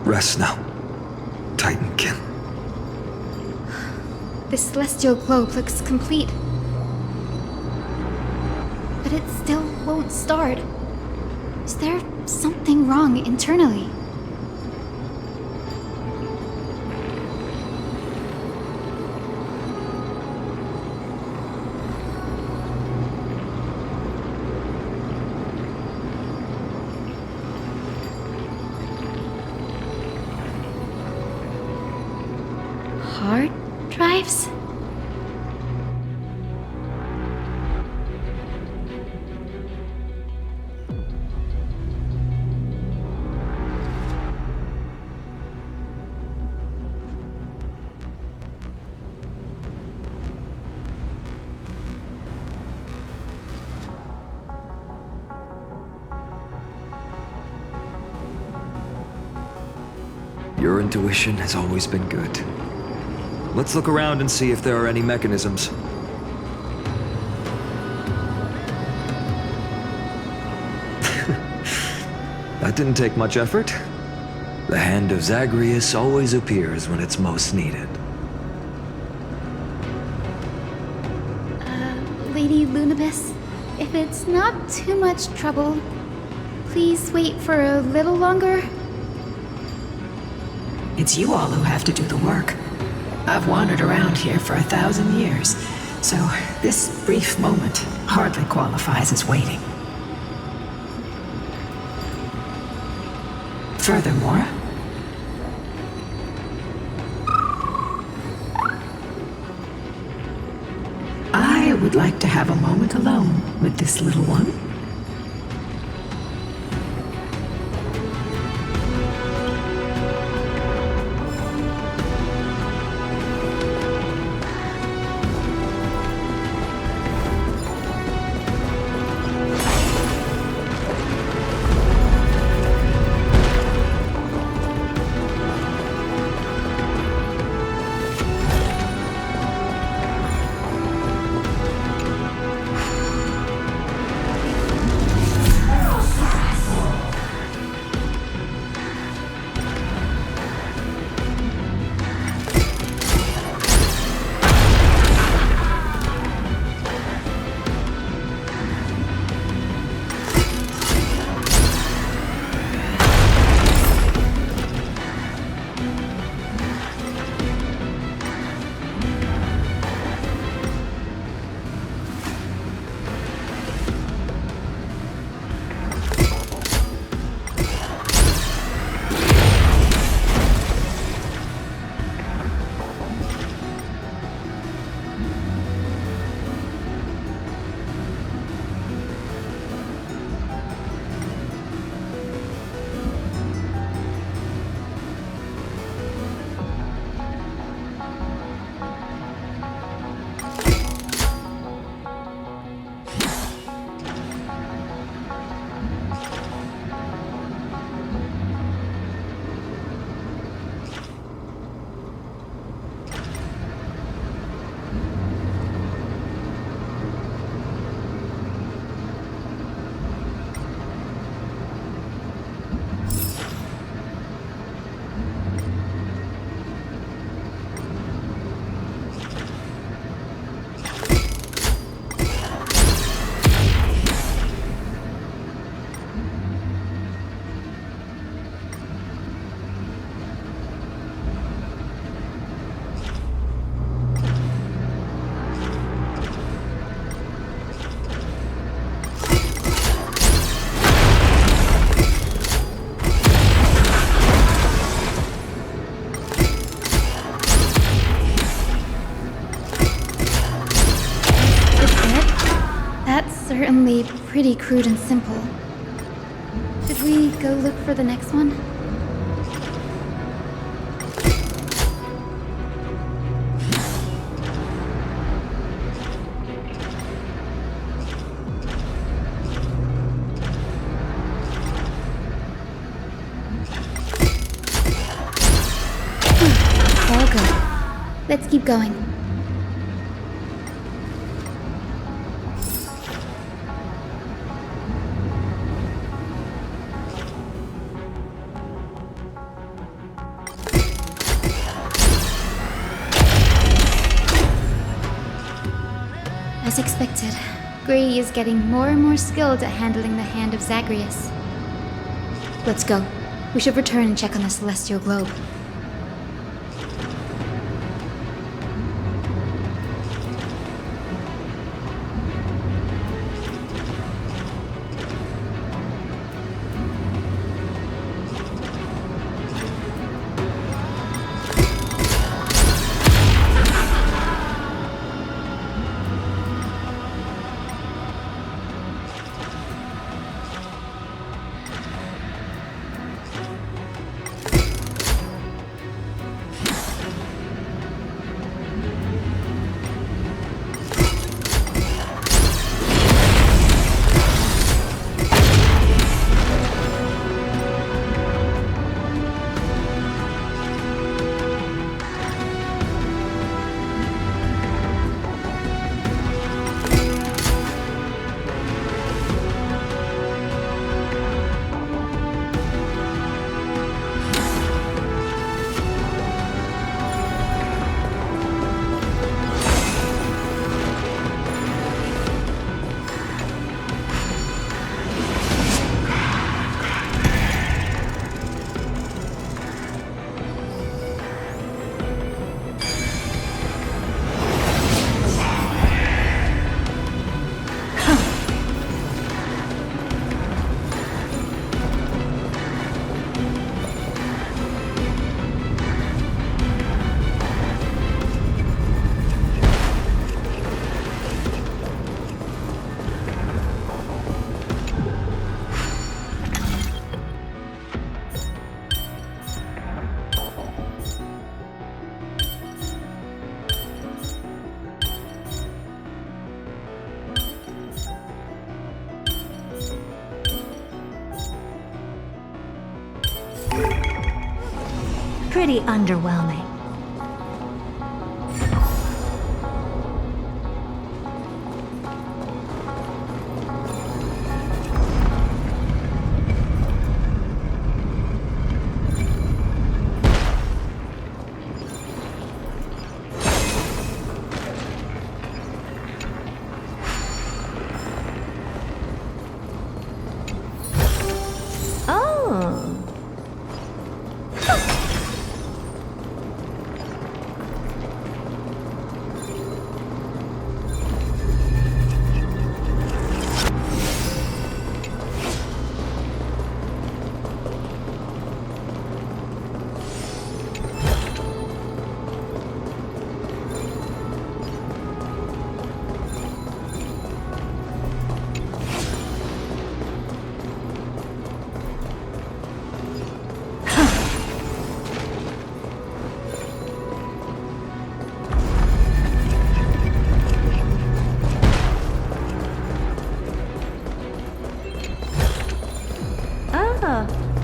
Rest now, Titankin. This celestial globe looks complete. But it still won't start. Is there something wrong internally? Hard drives? Your intuition has always been good. Let's look around and see if there are any mechanisms. That didn't take much effort. The hand of Zagreus always appears when it's most needed. Lady Lunibus, if it's not too much trouble, please wait for a little longer. It's you all who have to do the work. I've wandered around here for 1,000 years, so this brief moment hardly qualifies as waiting. Furthermore, I would like to have a moment alone with this little one. only pretty crude and simple. Should we go look for the next one? All good. Let's keep going. As expected, Gray is getting more and more skilled at handling the hand of Zagreus. Let's go. We should return and check on the celestial globe. Pretty underwhelming.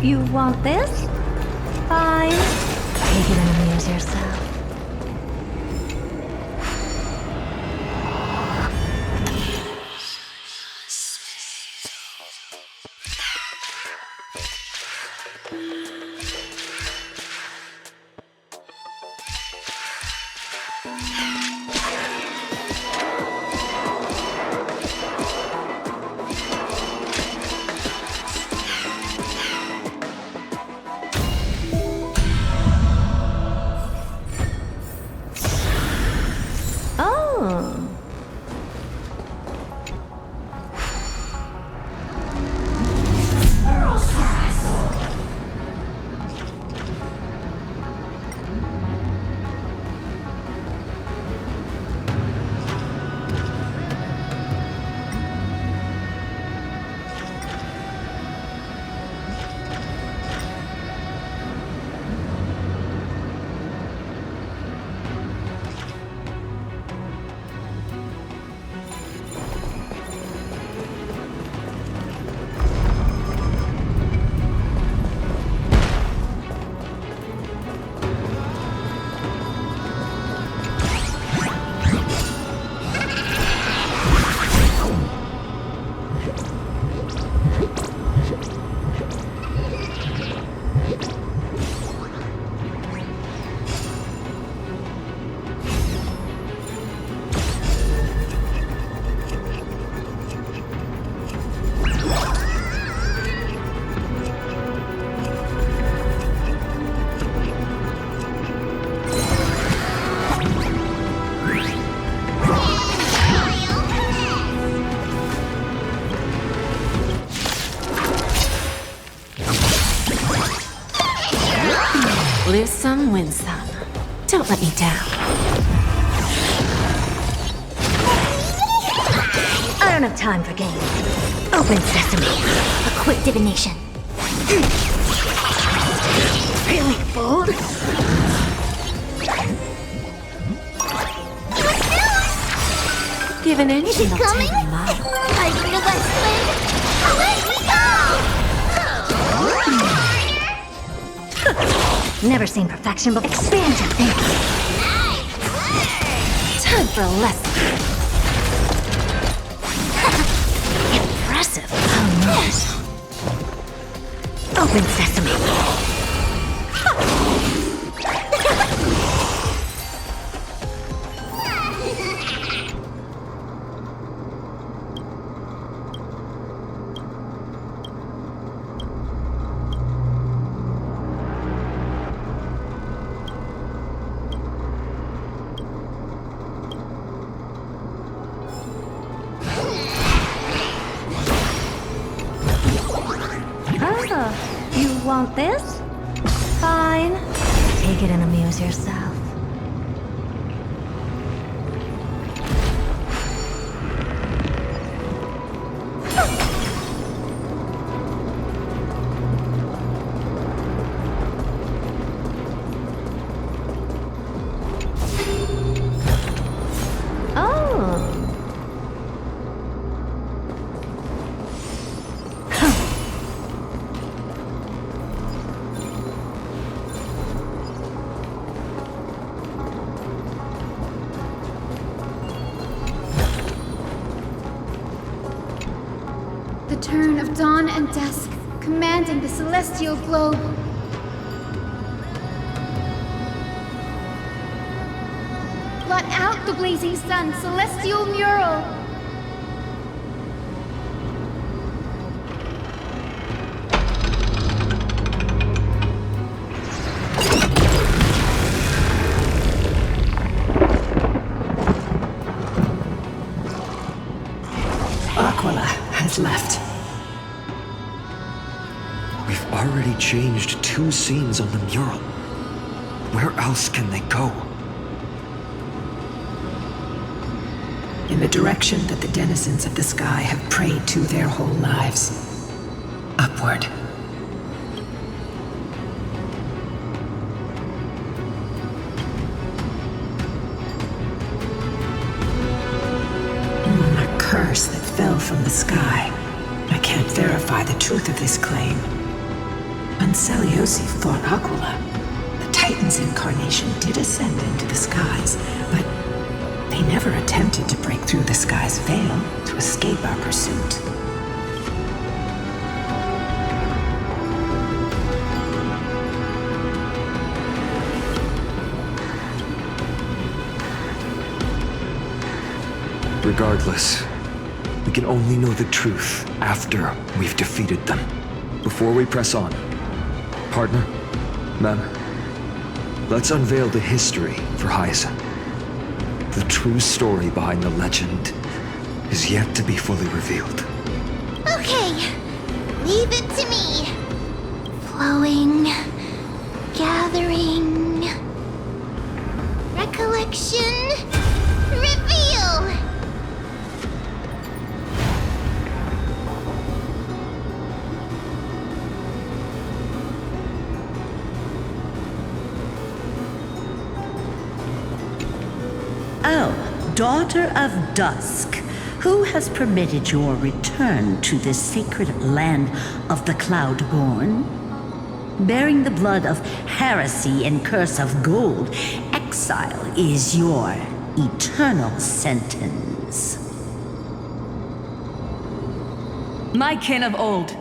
You want this? Fine. Take it and amuse yourself. Lose some, win some. Don't let me down. I don't have time for games. Open sesame. A quick divination. Really bold? Given anything, I'll coming? take a mile. Fighting the West Wind. Away we go! Never seen perfection, but expand your thinking. Time for a lesson. Impressive. Oh, no. Open sesame. You want this? Fine. Take it and amuse yourself. The turn of dawn and dusk, commanding the celestial globe. Blot out the blazing sun, celestial mural. Aquila has left. We've already changed 2 scenes on the mural. Where else can they go? In the direction that the denizens of the sky have prayed to their whole lives. Upward. A curse that fell from the sky. I can't verify the truth of this claim. When Seleucid fought Aquila, the Titan's incarnation did ascend into the skies, but they never attempted to break through the sky's veil to escape our pursuit. Regardless, we can only know the truth after we've defeated them. Before we press on, partner, ma'am, let's unveil the history for Hyacinth. The true story behind the legend is yet to be fully revealed. Okay, leave it to me. Flowing, gathering, recollection, reveal! Oh, daughter of dusk, who has permitted your return to this sacred land of the Cloudborn? Bearing the blood of heresy and curse of gold, exile is your eternal sentence. My kin of old,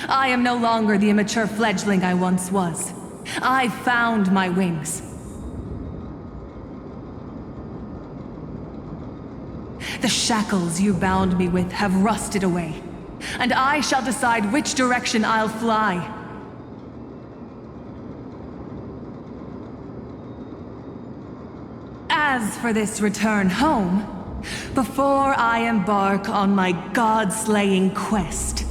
I am no longer the immature fledgling I once was. I found my wings. The shackles you bound me with have rusted away, and I shall decide which direction I'll fly. As for this return home, before I embark on my god-slaying quest,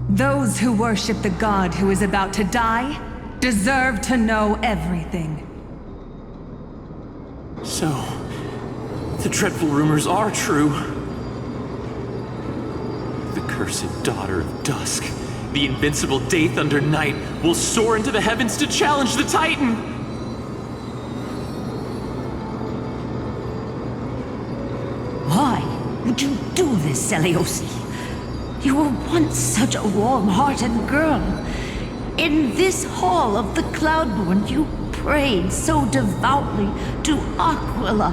those who worship the god who is about to die deserve to know everything. So, the dreadful rumors are true. The cursed daughter of dusk, the invincible Day Thunder Knight, will soar into the heavens to challenge the Titan! Why would you do this, Seliosi? You were once such a warm-hearted girl. In this hall of the Cloudborn, you prayed so devoutly to Aquila.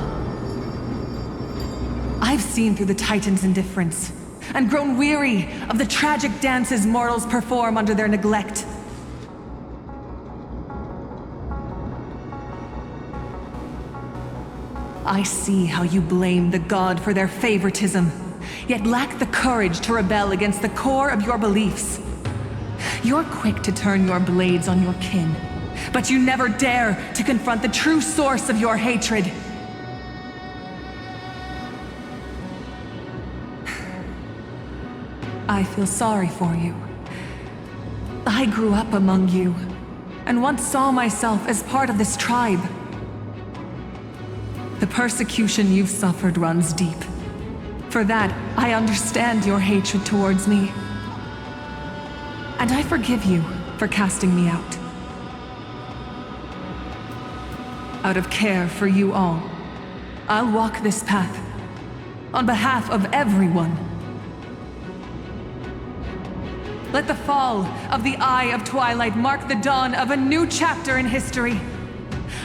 I've seen through the Titan's indifference, and grown weary of the tragic dances mortals perform under their neglect. I see how you blame the god for their favoritism, yet lack the courage to rebel against the core of your beliefs. You're quick to turn your blades on your kin, but you never dare to confront the true source of your hatred. I feel sorry for you. I grew up among you, and once saw myself as part of this tribe. The persecution you've suffered runs deep. For that, I understand your hatred towards me. And I forgive you for casting me out. Out of care for you all, I'll walk this path on behalf of everyone. Let the fall of the Eye of Twilight mark the dawn of a new chapter in history.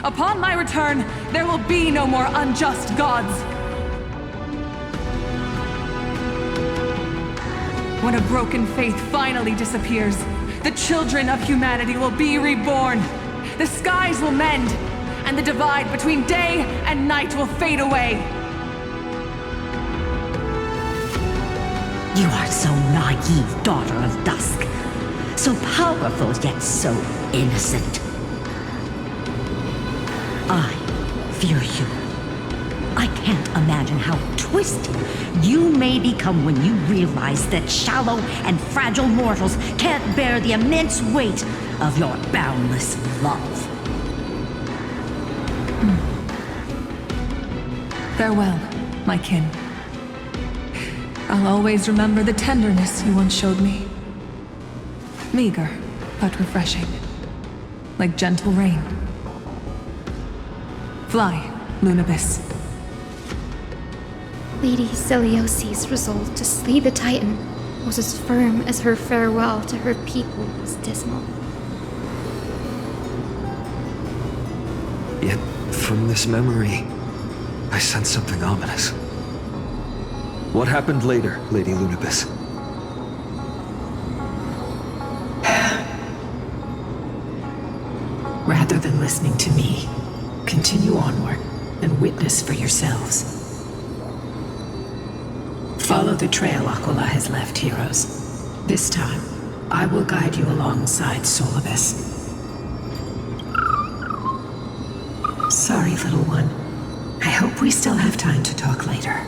Upon my return, there will be no more unjust gods. When a broken faith finally disappears, the children of humanity will be reborn. The skies will mend, and the divide between day and night will fade away. You are so naive, daughter of dusk. So powerful, yet so innocent. I fear you. I can't imagine how twisted you may become when you realize that shallow and fragile mortals can't bear the immense weight of your boundless love. Farewell, my kin. I'll always remember the tenderness you once showed me. Meager, but refreshing. Like gentle rain. Fly, Lunabis. Lady Celiosi's resolve to slay the Titan was as firm as her farewell to her people was dismal. Yet, from this memory, I sense something ominous. What happened later, Lady Lunabis? Rather than listening to me, continue onward and witness for yourselves. Follow the trail Aquila has left, heroes. This time, I will guide you alongside Solibus. Sorry, little one. I hope we still have time to talk later.